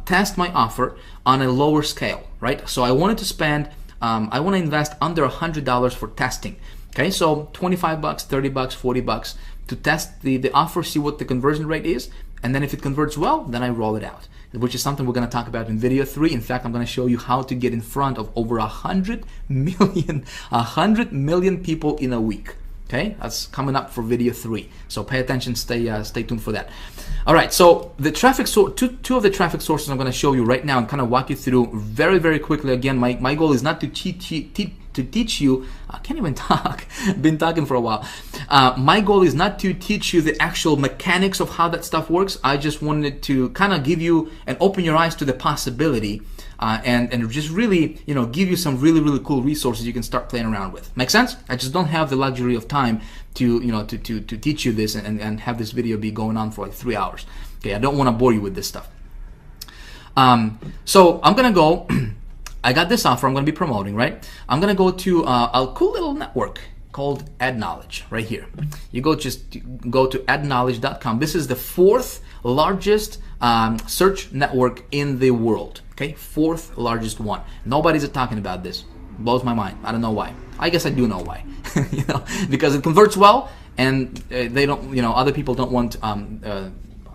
test my offer on a lower scale, right? So I wanted to spend, I want to invest under $100 for testing. Okay, so $25, $30, $40 to test the offer, see what the conversion rate is, and then if it converts well, then I roll it out, which is something we're going to talk about in video 3. In fact, I'm going to show you how to get in front of over 100 million people in a week. Okay, that's coming up for video 3. So pay attention, stay tuned for that. All right, so the traffic two of the traffic sources I'm going to show you right now and kind of walk you through very quickly. Again, my goal is not to teach you. I can't even talk. Been talking for a while. My goal is not to teach you the actual mechanics of how that stuff works. I just wanted to kind of give you and open your eyes to the possibility. And just really, you know, give you some really cool resources you can start playing around with. Make sense? I just don't have the luxury of time to, you know, to teach you this and have this video be going on for like 3 hours. Okay, I don't want to bore you with this stuff. So I'm gonna go. I got this offer I'm gonna be promoting, right? I'm gonna go to a cool little network called AdKnowledge right here. You go to adknowledge.com. This is the 4th largest search network in the world. Okay, 4th largest one. Nobody's talking about this. Blows my mind. I don't know why. I guess I do know why. You know, because it converts well, and they don't. You know, other people don't want.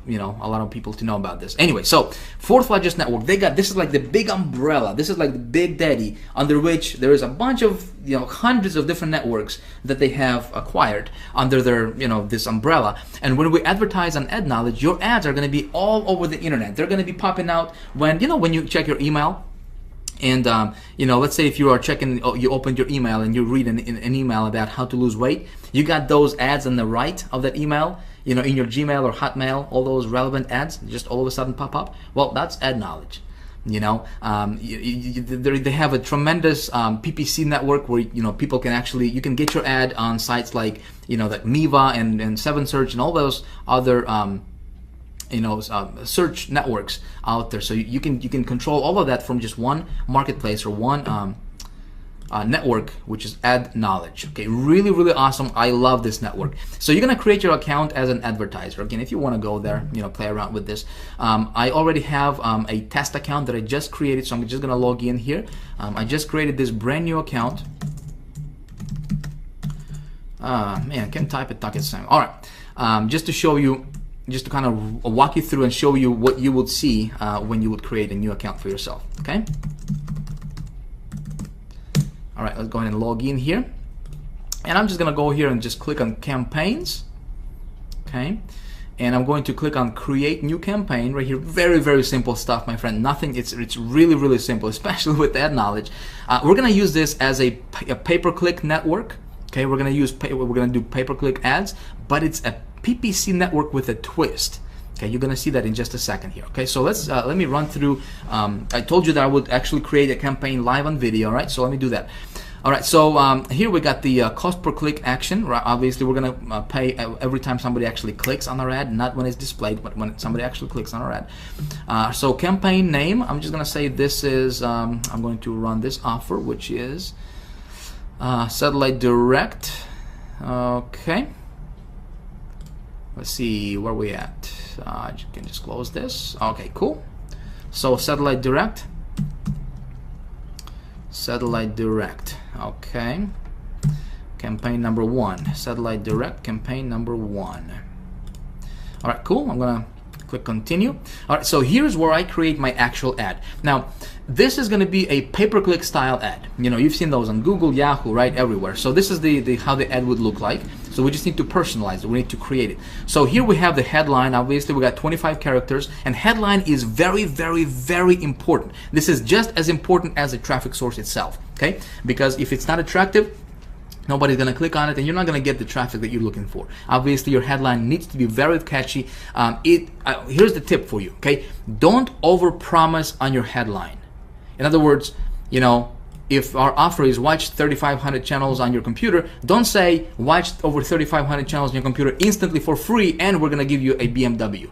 You know, a lot of people to know about this. Anyway, so 4th largest network. They got, this is like the big umbrella. This is like the big daddy under which there is a bunch of, you know, hundreds of different networks that they have acquired under their, you know, this umbrella. And when we advertise on AdKnowledge, your ads are going to be all over the internet. They're going to be popping out when, you know, when you check your email And you know, let's say if you are checking, you opened your email and you read an email about how to lose weight, you got those ads on the right of that email, you know, in your Gmail or Hotmail, all those relevant ads just all of a sudden pop up. Well, that's ad knowledge. You know, they have a tremendous PPC network where, you know, people can actually, you can get your ad on sites like, you know, like Miva and 7Search and all those other you know, search networks out there. So you can control all of that from just one marketplace or one network, which is Ad Knowledge. Okay, really, really awesome. I love this network. So you're gonna create your account as an advertiser. Again, if you want to go there, you know, play around with this. I already have a test account that I just created, so I'm just gonna log in here. I just created this brand new account. Man, can't type it, talk it same. All right, just to show you, just to kind of walk you through and show you what you would see when you would create a new account for yourself. Okay. All right, let's go ahead and log in here. And I'm just gonna go here and just click on campaigns. Okay. And I'm going to click on create new campaign right here. Very, very simple stuff, my friend. Nothing, it's really, really simple, especially with Ad Knowledge. We're gonna use this as a pay-per-click network. Okay, we're gonna do pay-per-click ads, but it's a PPC network with a twist. Okay, you're gonna see that in just a second here. Okay, so let me run through. I told you that I would actually create a campaign live on video. All right, so let me do that. All right, so here we got the cost per click action. Right? Obviously, we're gonna pay every time somebody actually clicks on our ad, not when it's displayed, but when somebody actually clicks on our ad. So campaign name, I'm just gonna say this is. I'm going to run this offer, which is Satellite Direct. Okay. Let's see where we at. You can just close this. Okay, cool. So Satellite Direct. Satellite Direct. Okay. Campaign number 1. Satellite Direct. Campaign number 1. All right, cool. I'm gonna click continue. All right, so here's where I create my actual ad. Now, this is going to be a pay-per-click style ad. You know, you've seen those on Google, Yahoo, right, everywhere. So this is the how the ad would look like. So we just need to personalize it. We need to create it. So here we have the headline. Obviously, we got 25 characters, and headline is very, very, very important. This is just as important as the traffic source itself. Okay, because if it's not attractive, nobody's gonna click on it, and you're not gonna get the traffic that you're looking for. Obviously, your headline needs to be very catchy. Here's the tip for you. Okay, don't overpromise on your headline. In other words, you know, if our offer is watch 3,500 channels on your computer, don't say watch over 3,500 channels on your computer instantly for free and we're gonna give you a BMW.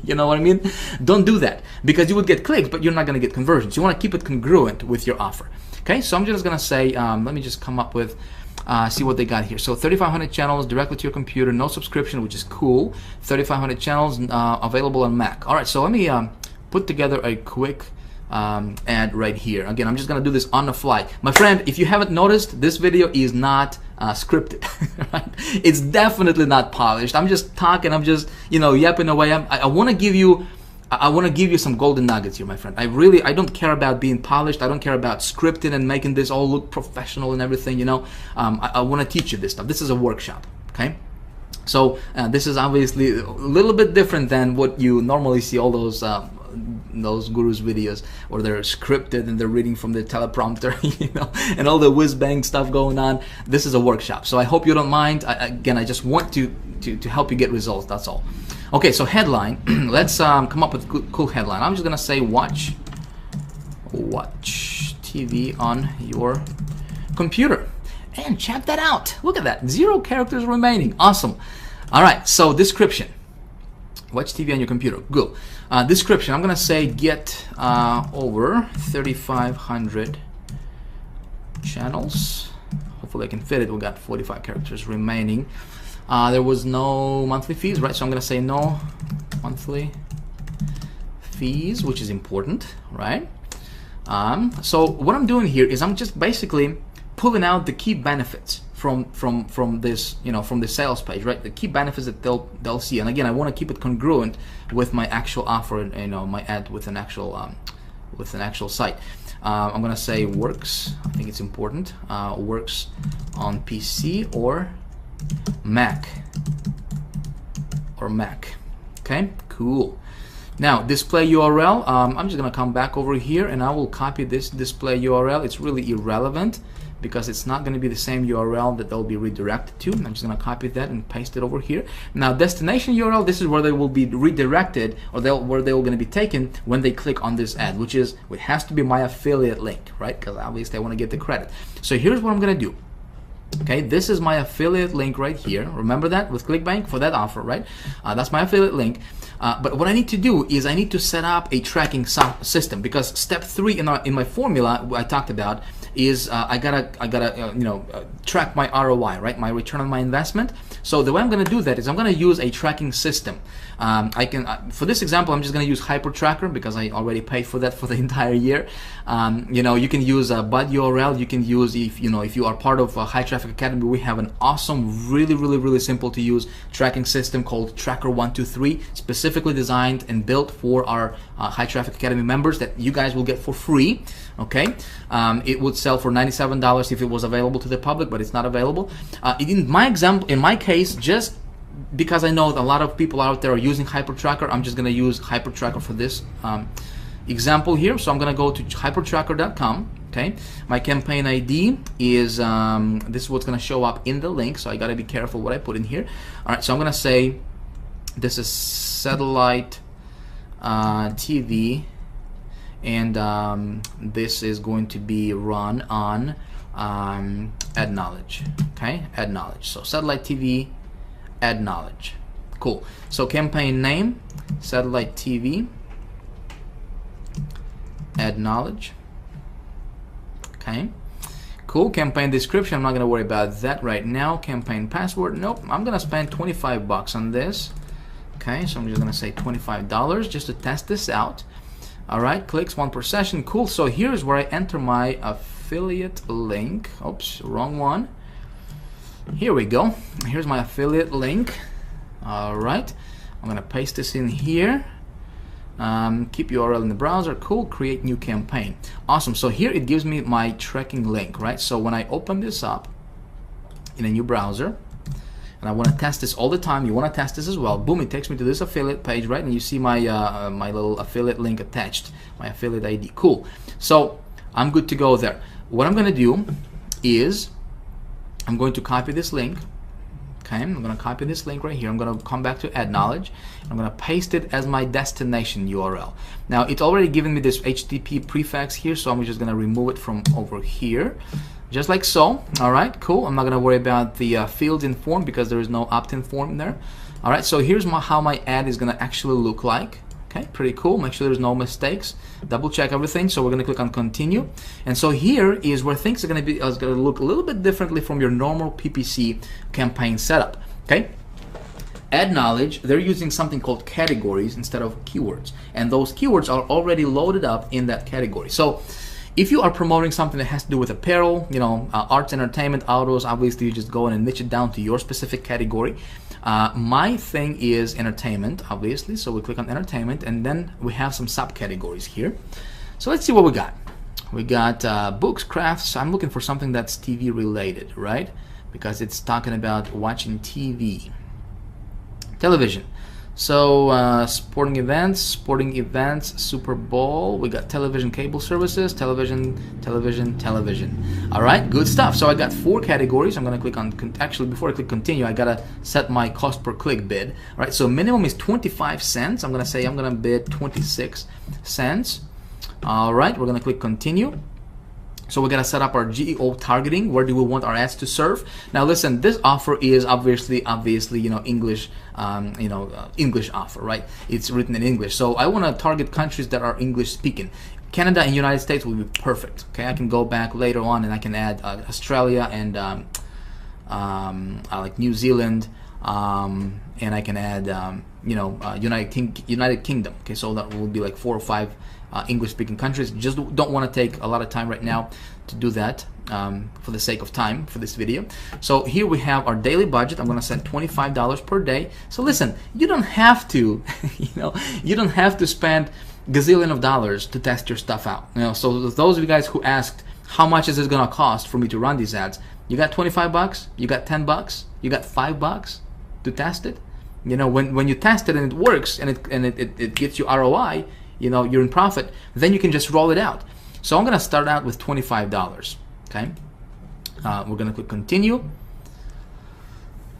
You know what I mean? Don't do that, because you would get clicks, but you're not gonna get conversions. You wanna keep it congruent with your offer. Okay, so I'm just gonna say, let me just come up with, see what they got here. So 3,500 channels directly to your computer, no subscription, which is cool. 3,500 channels available on Mac. All right, so let me put together a quick ad right here. Again, I'm just gonna do this on the fly. My friend, if you haven't noticed, this video is not scripted. Right? It's definitely not polished. I'm just talking, I'm just, you know, yapping away. I want to give you some golden nuggets here, my friend. I don't care about being polished. I don't care about scripting and making this all look professional and everything, you know. I want to teach you this stuff. This is a workshop, okay? So this is obviously a little bit different than what you normally see all those gurus videos where they're scripted and they're reading from the teleprompter, you know, and all the whiz-bang stuff going on. This is a workshop, so I hope you don't mind. Again, I just want to help you get results, that's all. Okay, so headline. Let's come up with a cool headline. I'm just gonna say watch TV on your computer. And check that out. Look at that. 0 characters remaining. Awesome. All right, so description. Watch TV on your computer. Good. Description. I'm gonna say get over 3,500 channels. Hopefully I can fit it. We got 45 characters remaining. There was no monthly fees, right? So I'm gonna say no monthly fees, which is important, right? So what I'm doing here is I'm just basically pulling out the key benefits from this, you know, from the sales page, right? The key benefits that they'll see. And again, I want to keep it congruent with my actual offer, and, you know, my ad with an actual site. I'm gonna say works. I think it's important. Works on PC or Mac. Okay, cool. Now, display URL, I'm just gonna come back over here and I will copy this display URL. It's really irrelevant because it's not gonna be the same URL that they'll be redirected to. I'm just gonna copy that and paste it over here. Now, destination URL, this is where they will be redirected, or where they will gonna be taken when they click on this ad, which it has to be my affiliate link, right? Because obviously I wanna get the credit. So here's what I'm gonna do. Okay, this is my affiliate link right here. Remember that with ClickBank for that offer, right? That's my affiliate link. But what I need to do is I need to set up a tracking system, because step 3 in my formula I talked about is I gotta track my ROI, right? My return on my investment. So the way I'm gonna do that is I'm gonna use a tracking system. For this example, I'm just gonna use HyperTracker because I already paid for that for the entire year. You can use Bud URL. You can use, if you are part of High Traffic Academy, we have an awesome, really simple to use tracking system called Tracker123, specifically designed and built for our High Traffic Academy members that you guys will get for free. Okay, it would sell for $97 if it was available to the public, but it's not available. In my case, just because I know that a lot of people out there are using HyperTracker, I'm just going to use HyperTracker for this example here. So I'm going to go to hypertracker.com. Okay, my campaign ID is this is what's going to show up in the link, so I got to be careful what I put in here. All right, so I'm going to say this is satellite TV, and this is going to be run on Ad Knowledge. Okay, Ad Knowledge. So satellite TV, Ad Knowledge. Cool. So campaign name, satellite TV, Ad Knowledge. Okay, cool. Campaign description, I'm not gonna worry about that right now. Campaign password, nope. I'm gonna spend 25 bucks on this. Okay, so I'm just gonna say $25 just to test this out. All right, clicks 1 per session. Cool. So here's where I enter my affiliate link. Oops, wrong one. Here we go. Here's my affiliate link. All right, I'm gonna paste this in here. Keep URL in the browser. Cool. Create new campaign. Awesome. So here it gives me my tracking link, right? So when I open this up in a new browser, and I want to test this all the time, you want to test this as well, boom, it takes me to this affiliate page, right? And you see my my little affiliate link attached, my affiliate ID. Cool. So I'm good to go there. What I'm going to do is I'm going to copy this link. Okay, I'm going to copy this link right here. I'm going to come back to Ad Knowledge. I'm going to paste it as my destination URL. Now, it's already given me this HTTP prefix here, so I'm just going to remove it from over here, just like so. All right, cool. I'm not going to worry about the fields in form because there is no opt-in form there. All right, so here's how my ad is going to actually look like. Okay, pretty cool. Make sure there's no mistakes. Double check everything. So we're going to click on continue. And so here is where things are going to look a little bit differently from your normal PPC campaign setup. Okay. Ad Knowledge, they're using something called categories instead of keywords. And those keywords are already loaded up in that category. So if you are promoting something that has to do with apparel, arts, entertainment, autos, obviously you just go in and niche it down to your specific category. My thing is entertainment, obviously, so we click on entertainment, and then we have some subcategories here. So let's see what we got. We got books, crafts. I'm looking for something that's TV related, right? Because it's talking about watching TV. Television. So sporting events, Super Bowl. We got television, cable services, television. All right, good stuff. So I got 4 categories. I'm gonna click on, actually before I click continue, I gotta set my cost per click bid. All right, so minimum is 25 cents. I'm gonna bid 26 cents. All right, we're gonna click continue. So we're gonna set up our GEO targeting. Where do we want our ads to serve? Now listen, this offer is obviously English, English offer, right? It's written in English. So I want to target countries that are English speaking. Canada and United States will be perfect. Okay, I can go back later on and I can add Australia and like New Zealand, and I can add United Kingdom. Okay, so that will be like 4 or 5 English-speaking countries. Just don't want to take a lot of time right now to do that for the sake of time for this video. So here we have our daily budget. I'm going to set $25 per day. So listen, you don't have to, you don't have to spend gazillion of dollars to test your stuff out. So those of you guys who asked how much is it going to cost for me to run these ads, you got 25 bucks, you got 10 bucks, you got $5 to test it. you know, when you test it and it works and it gets you ROI, you know, you're in profit, then you can just roll it out. So I'm gonna start out with $25. Okay, we're gonna click continue.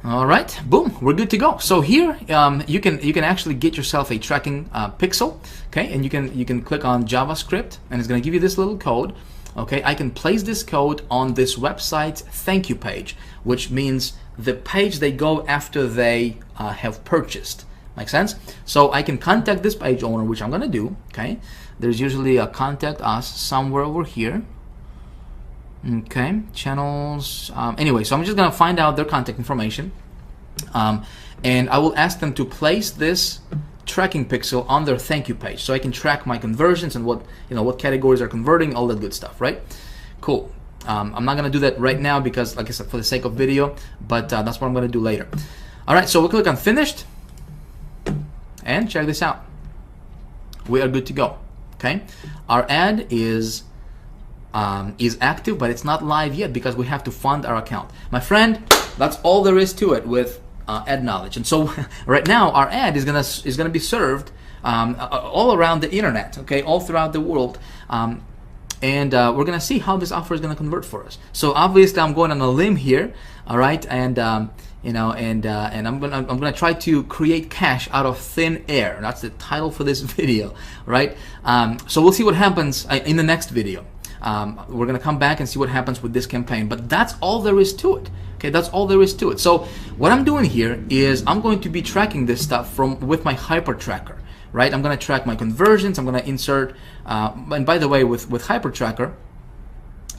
All right, boom, we're good to go. So here you can actually get yourself a tracking pixel, okay, and you can click on JavaScript, and it's going to give you this little code. Okay, I can place this code on this website's thank you page, which means the page they go after they have purchased. Make sense? So I can contact this page owner, which I'm going to do. Okay, there's usually a contact us somewhere over here. Okay, channels. Anyway, so I'm just gonna find out their contact information, and I will ask them to place this tracking pixel on their thank you page, so I can track my conversions and what categories are converting, all that good stuff, right? Cool. I'm not gonna do that right now because, like I said, for the sake of video, but that's what I'm gonna do later. All right, so we'll click on finished, and check this out. We are good to go. Okay, our ad is active, but it's not live yet because we have to fund our account. My friend, that's all there is to it with ad knowledge. And so right now our ad is gonna be served all around the internet, okay, all throughout the world, and we're gonna see how this offer is gonna convert for us. So obviously I'm going on a limb here, all right, and you know, and I'm gonna try to create cash out of thin air. That's the title for this video, right? So we'll see what happens in the next video. We're gonna come back and see what happens with this campaign, but that's all there is to it. Okay, that's all there is to it. So what I'm doing here is I'm going to be tracking this stuff with my Hyper Tracker, right? I'm gonna track my conversions. I'm gonna insert, and by the way, with Hyper Tracker,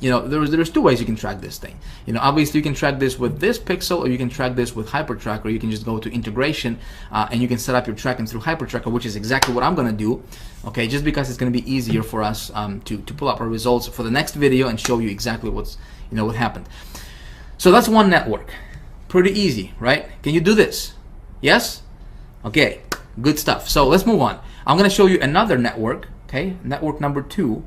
you know, there's two ways you can track this thing. You know, obviously you can track this with this pixel, or you can track this with Hyper Tracker. You can just go to integration, and you can set up your tracking through Hyper Tracker, which is exactly what I'm gonna do. Okay, just because it's gonna be easier for us to pull up our results for the next video and show you exactly what happened. So that's one network. Pretty easy, right? Can you do this? Yes? Okay, good stuff. So let's move on. I'm gonna show you another network. Okay, network number 2.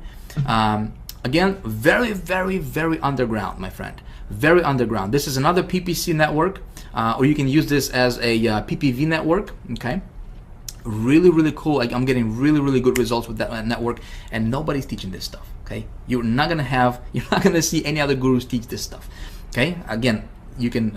Again, very, very, very underground, my friend. Very underground. This is another PPC network, or you can use this as a PPV network. Okay, really, really cool. Like, I'm getting really, really good results with that network, and nobody's teaching this stuff. Okay, you're not gonna see any other gurus teach this stuff. Okay, again,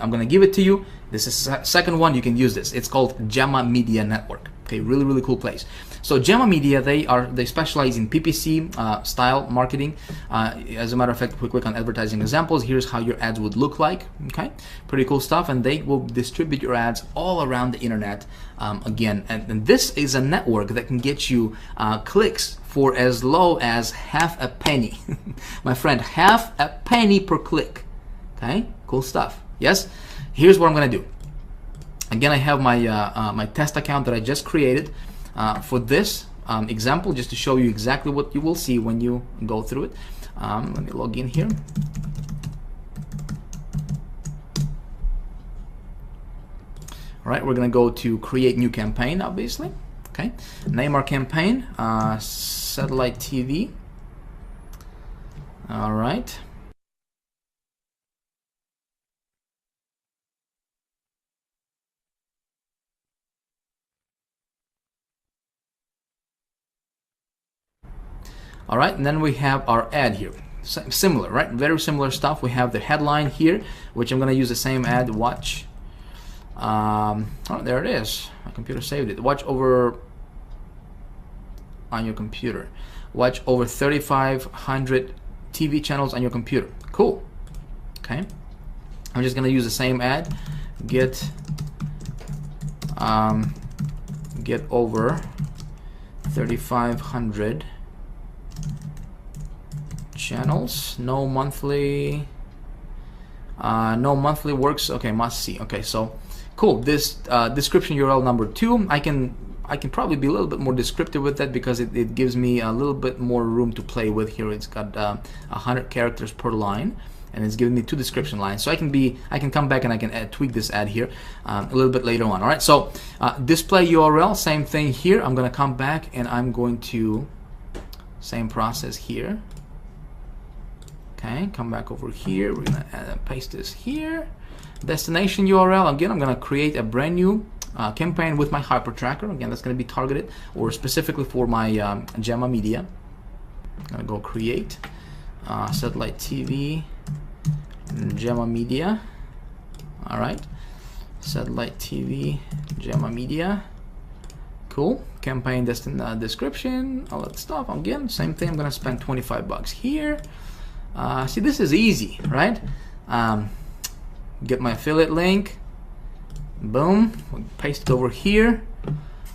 I'm gonna give it to you. This is second one. You can use this. It's called Gemma Media Network. Okay, really, really cool place. So Gemma Media, they specialize in PPC style marketing. As a matter of fact, if we click on advertising examples, here's how your ads would look like. Okay, pretty cool stuff, and they will distribute your ads all around the internet. Again, and this is a network that can get you clicks for as low as half a penny. My friend, half a penny per click. Okay, cool stuff. Yes, here's what I'm gonna do. Again, I have my my test account that I just created for this example, just to show you exactly what you will see when you go through it. Let me log in here. All right, we're gonna go to create new campaign, obviously. Okay, name our campaign Satellite TV. All right. All right, and then we have our ad here. Similar, right? Very similar stuff. We have the headline here, which I'm going to use the same ad. Watch. Oh, there it is. My computer saved it. Watch over on your computer. Watch over 3,500 TV channels on your computer. Cool. Okay. I'm just going to use the same ad. Get over 3,500 channels. No monthly works. Okay, must see. Okay, so cool. This description URL number 2, I can probably be a little bit more descriptive with that because it gives me a little bit more room to play with here. It's got 100 characters per line, and it's giving me 2 description lines. So I can come back and I can tweak this ad here a little bit later on. All right, so display URL, same thing here. I'm gonna come back and I'm going to same process here. Okay, come back over here. We're gonna paste this here. Destination URL, again, I'm gonna create a brand new campaign with my hyper tracker. Again, that's going to be targeted or specifically for my Gemma Media. I'm going to go create satellite TV, Gemma Media. All right, satellite TV, Gemma Media. Cool. Campaign description, all that stuff. Again, same thing. I'm going to spend 25 bucks here. See, this is easy, right? Get my affiliate link. Boom. Paste it over here.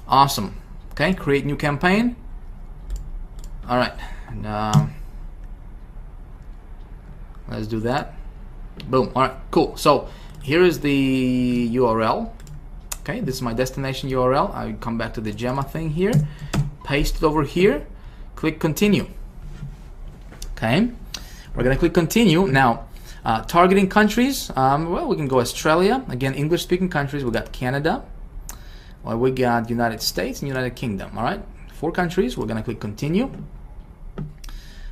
Awesome. Okay, create new campaign. All right. And, let's do that. Boom. All right, cool. So here is the URL. Okay, this is my destination URL. I come back to the Gemma thing here, paste it over here, click continue. Okay, we're gonna click continue. Now, targeting countries, well, we can go Australia. Again, English speaking countries, we got Canada. Well, we got United States and United Kingdom. All right, 4 countries, we're gonna click continue.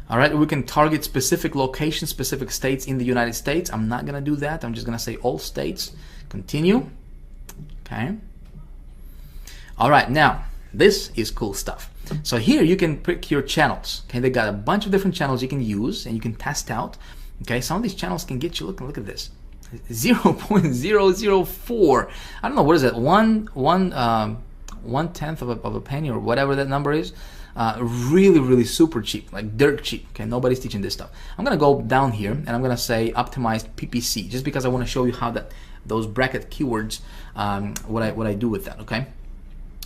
All right, we can target specific locations, specific states in the United States. I'm not gonna do that. I'm just gonna say all states, continue. Okay. All right, now this is cool stuff. So here you can pick your channels. Okay, they got a bunch of different channels you can use and you can test out. Okay, some of these channels can get you. Look at this, 0.004. I don't know, what is that? One tenth of a penny or whatever that number is. Really super cheap, like dirt cheap. Okay, nobody's teaching this stuff. I'm gonna go down here and I'm gonna say optimized PPC, just because I want to show you how those bracket keywords, what I do with that. Okay,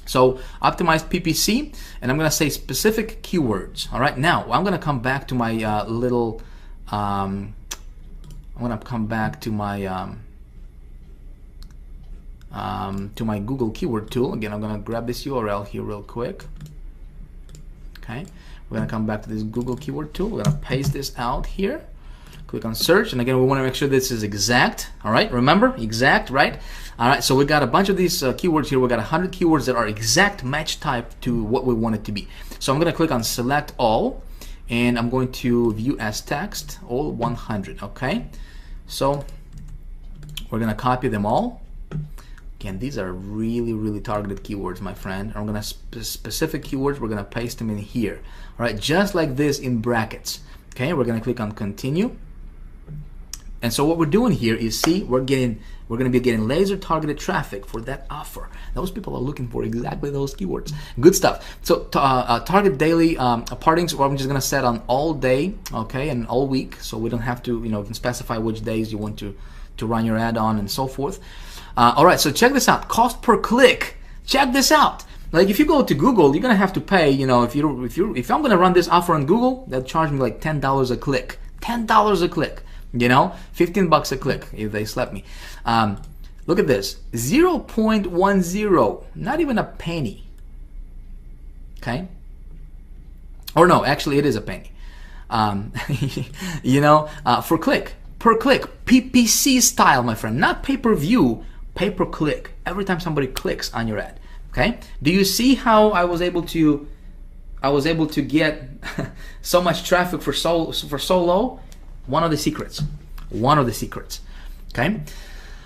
so optimized PPC, and I'm gonna say specific keywords. All right, now I'm gonna come back to my little I'm gonna come back to my Google keyword tool. Again, I'm gonna grab this URL here real quick. Okay, we're gonna come back to this Google keyword tool. We're gonna paste this out here. Click on search, and again, we want to make sure this is exact. All right, remember, exact, right? All right, so we got a bunch of these keywords here. We got 100 keywords that are exact match type to what we want it to be. So I'm going to click on select all, and I'm going to view as text, all 100. Okay, so we're going to copy them all. Again, these are really targeted keywords, my friend. I'm going to specific keywords. We're going to paste them in here. All right, just like this in brackets. Okay, we're going to click on continue. And so what we're doing here is, see, we're going to be getting laser targeted traffic for that offer. Those people are looking for exactly those keywords. Good stuff. So target daily partings, or I'm just going to set on all day, okay, and all week, so we don't have to, you can specify which days you want to run your ad on and so forth. All right, so check this out. Cost per click. Check this out. Like if you go to Google, you're gonna have to pay. If I'm gonna run this offer on Google, they'll charge me like $10 a click. $10 a click. 15 bucks a click if they slap me. Look at this, 0.10, not even a penny. Okay. Or no, actually it is a penny. For click, per click, PPC style, my friend, not pay-per-view, pay-per-click. Every time somebody clicks on your ad. Okay. Do you see how I was able to get so much traffic for so low? One of the secrets. Okay.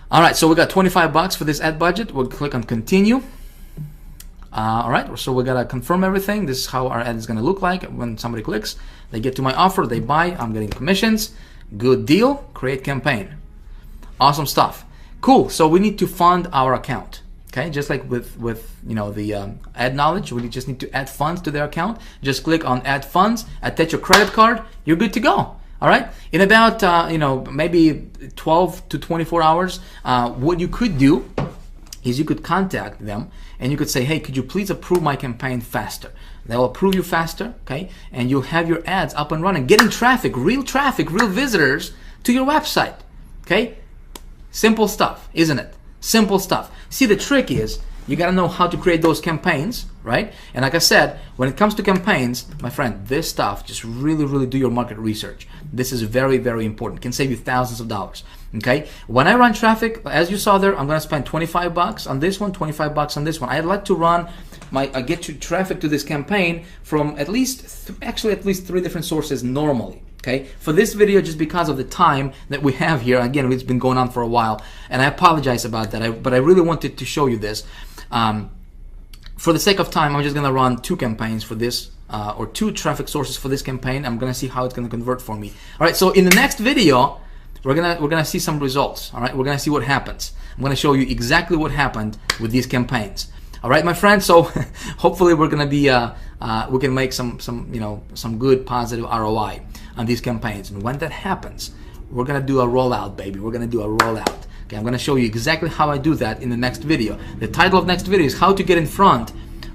All right, so we got 25 bucks for this ad budget. We'll click on continue. All right, so we gotta confirm everything. This is how our ad is gonna look like when somebody clicks. They get to my offer, they buy, I'm getting commissions. Good deal, create campaign. Awesome stuff. Cool, so we need to fund our account. Okay, just like with the ad knowledge, we just need to add funds to their account. Just click on add funds, attach your credit card, you're good to go. All right, in about maybe 12 to 24 hours, what you could do is you could contact them and you could say, hey, could you please approve my campaign faster? They'll approve you faster, okay? And you'll have your ads up and running, getting traffic, real visitors to your website, okay? Simple stuff, isn't it? Simple stuff. See, the trick is you gotta know how to create those campaigns, right? And like I said, when it comes to campaigns, my friend, this stuff, just really do your market research. This is very important. It can save you thousands of dollars, okay? When I run traffic, as you saw there, I'm gonna spend 25 bucks on this one, 25 bucks on this one. I'd like to run get you traffic to this campaign from at least 3 different sources normally. Okay, for this video, just because of the time that we have here, again, it's been going on for a while, and I apologize about that, but I really wanted to show you this. For the sake of time, I'm just gonna run 2 campaigns for this, or 2 traffic sources for this campaign. I'm gonna see how it's gonna convert for me. All right, so in the next video, we're gonna see some results. All right, we're gonna see what happens. I'm gonna show you exactly what happened with these campaigns. All right, my friends. So hopefully we're gonna be we can make some good positive ROI on these campaigns. And when that happens, we're gonna do a rollout, baby. We're gonna do a rollout. Okay, I'm gonna show you exactly how I do that in the next video. The title of next video is how to get in front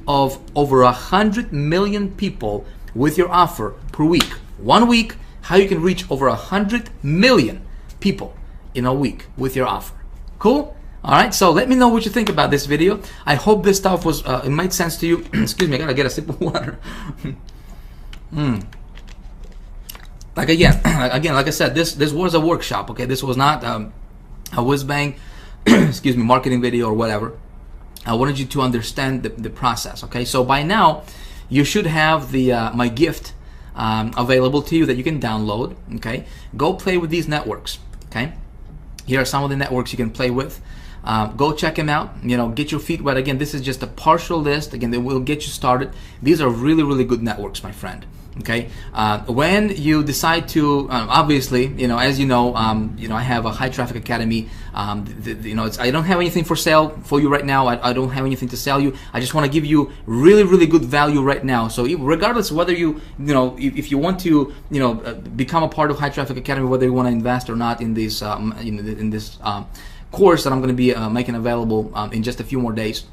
of over 100 million people with your offer per week. 1 week, how you can reach over 100 million people in a week with your offer. Cool? All right, so let me know what you think about this video. I hope this stuff was it made sense to you. Excuse me, I gotta get a sip of water. Like I said, this was a workshop. Okay, this was not a whiz bang, excuse me, marketing video or whatever. I wanted you to understand the process. Okay, so by now you should have the my gift available to you that you can download. Okay, go play with these networks. Okay, here are some of the networks you can play with. Go check them out. Get your feet wet. Again, this is just a partial list. Again, they will get you started. These are really, really good networks, my friend. Okay, when you decide to, obviously, as you know, I have a High Traffic Academy. I don't have anything for sale for you right now. I don't have anything to sell you. I just want to give you really, really good value right now. So regardless of whether if you want to, become a part of High Traffic Academy, whether you want to invest or not in this, in this course that I'm going to be making available in just a few more days.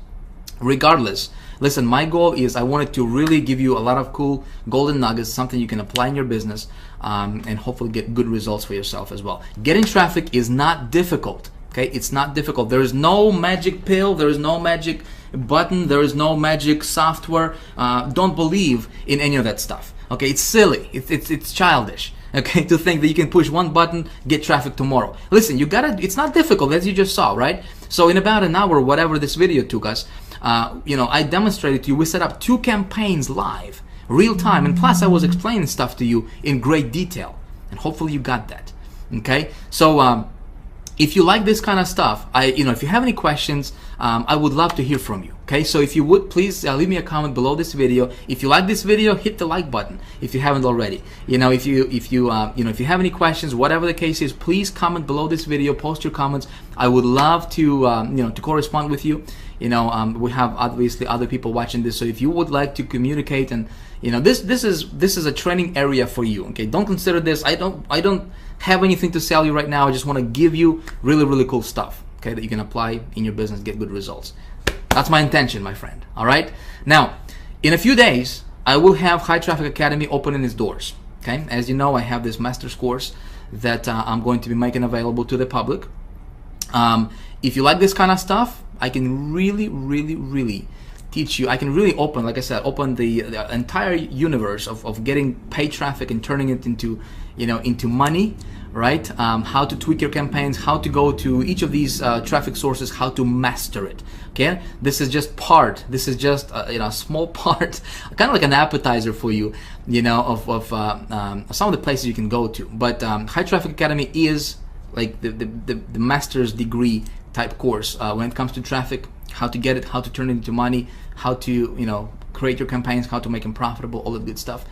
Regardless, listen, my goal is I wanted to really give you a lot of cool golden nuggets, something you can apply in your business, and hopefully get good results for yourself as well. Getting traffic is not difficult. Okay, it's not difficult. There is no magic pill. There is no magic button. There is no magic software. Don't believe in any of that stuff. Okay, it's silly. It's childish. Okay, to think that you can push one button, get traffic tomorrow. Listen, it's not difficult, as you just saw, right? So in about an hour, whatever this video took us, I demonstrated to you, we set up 2 campaigns live, real time, and plus I was explaining stuff to you in great detail, and hopefully you got that. Okay, so if you like this kind of stuff, if you have any questions, I would love to hear from you. Okay, so if you would, please leave me a comment below this video. If you like this video, hit the like button if you haven't already. If you have any questions, whatever the case is, please comment below this video. Post your comments. I would love to to correspond with you. We have obviously other people watching this, so if you would like to communicate, and this is a training area for you. Okay, don't consider this. I don't have anything to sell you right now. I just want to give you really, really cool stuff. Okay, that you can apply in your business, get good results. That's my intention, my friend. All right. Now, in a few days, I will have High Traffic Academy opening its doors. Okay, as you know, I have this master's course that I'm going to be making available to the public. If you like this kind of stuff, I can really, really, really teach you. I can really open, like I said, open the entire universe of getting paid traffic and turning it into, into money, right? How to tweak your campaigns, how to go to each of these traffic sources, how to master it. Okay, this is just part. This is just a small part, kind of like an appetizer for you, of some of the places you can go to. But High Traffic Academy is like the master's degree type course when it comes to traffic, how to get it, how to turn it into money, how to create your campaigns, how to make them profitable, all that good stuff.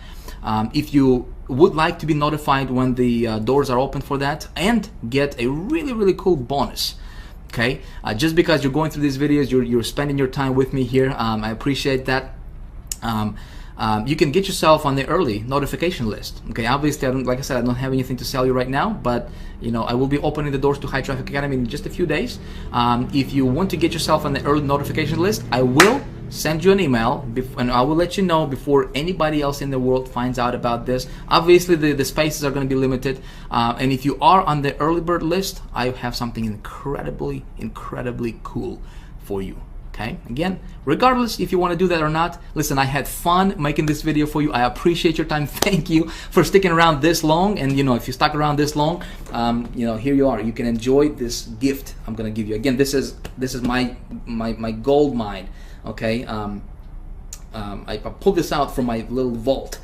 If you would like to be notified when the doors are open for that and get a really, really cool bonus, okay, just because you're going through these videos, you're spending your time with me here, I appreciate that. You can get yourself on the early notification list. Okay, obviously, like I said, I don't have anything to sell you right now, but I will be opening the doors to High Traffic Academy in just a few days. If you want to get yourself on the early notification list, I will send you an email, and I will let you know before anybody else in the world finds out about this. Obviously, the spaces are going to be limited, and if you are on the early bird list, I have something incredibly, incredibly cool for you. Okay, again, regardless if you want to do that or not, listen, I had fun making this video for you. I appreciate your time. Thank you for sticking around this long. And if you stuck around this long, here you are. You can enjoy this gift I'm gonna give you. Again, this is my gold mine. Okay, I pulled this out from my little vault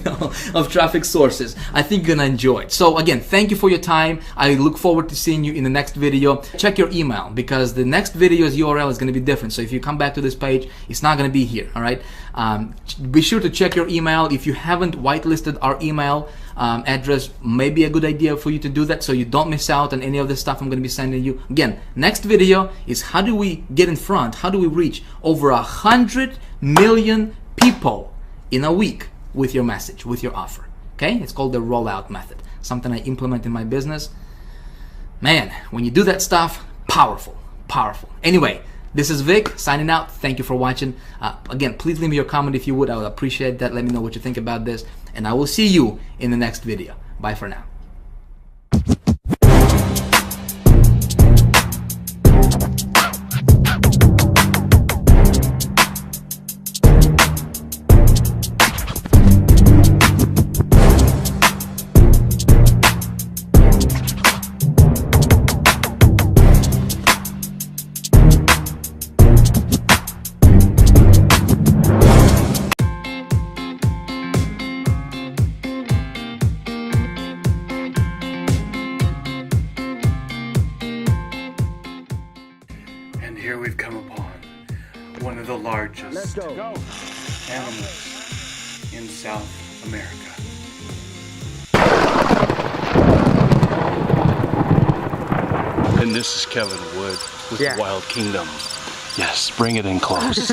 of traffic sources. I think you're gonna enjoy it. So again, thank you for your time. I look forward to seeing you in the next video. Check your email because the next video's URL is gonna be different. So if you come back to this page, it's not gonna be here, all right? Be sure to check your email. If you haven't whitelisted our email address, maybe a good idea for you to do that so you don't miss out on any of the stuff I'm gonna be sending you. Again, next video is how do we get in front, how do we reach over 100 million people in a week with your message, with your offer. Okay, it's called the rollout method, something I implement in my business. Man, when you do that stuff, powerful. Anyway, this is Vic signing out. Thank you for watching. Again, please leave me your comment if you would. I would appreciate that. Let me know what you think about this, and I will see you in the next video. Bye for now. And here we've come upon one of the largest animals in South America. And this is Kevin Wood with Wild Kingdom. Yes, bring it in close.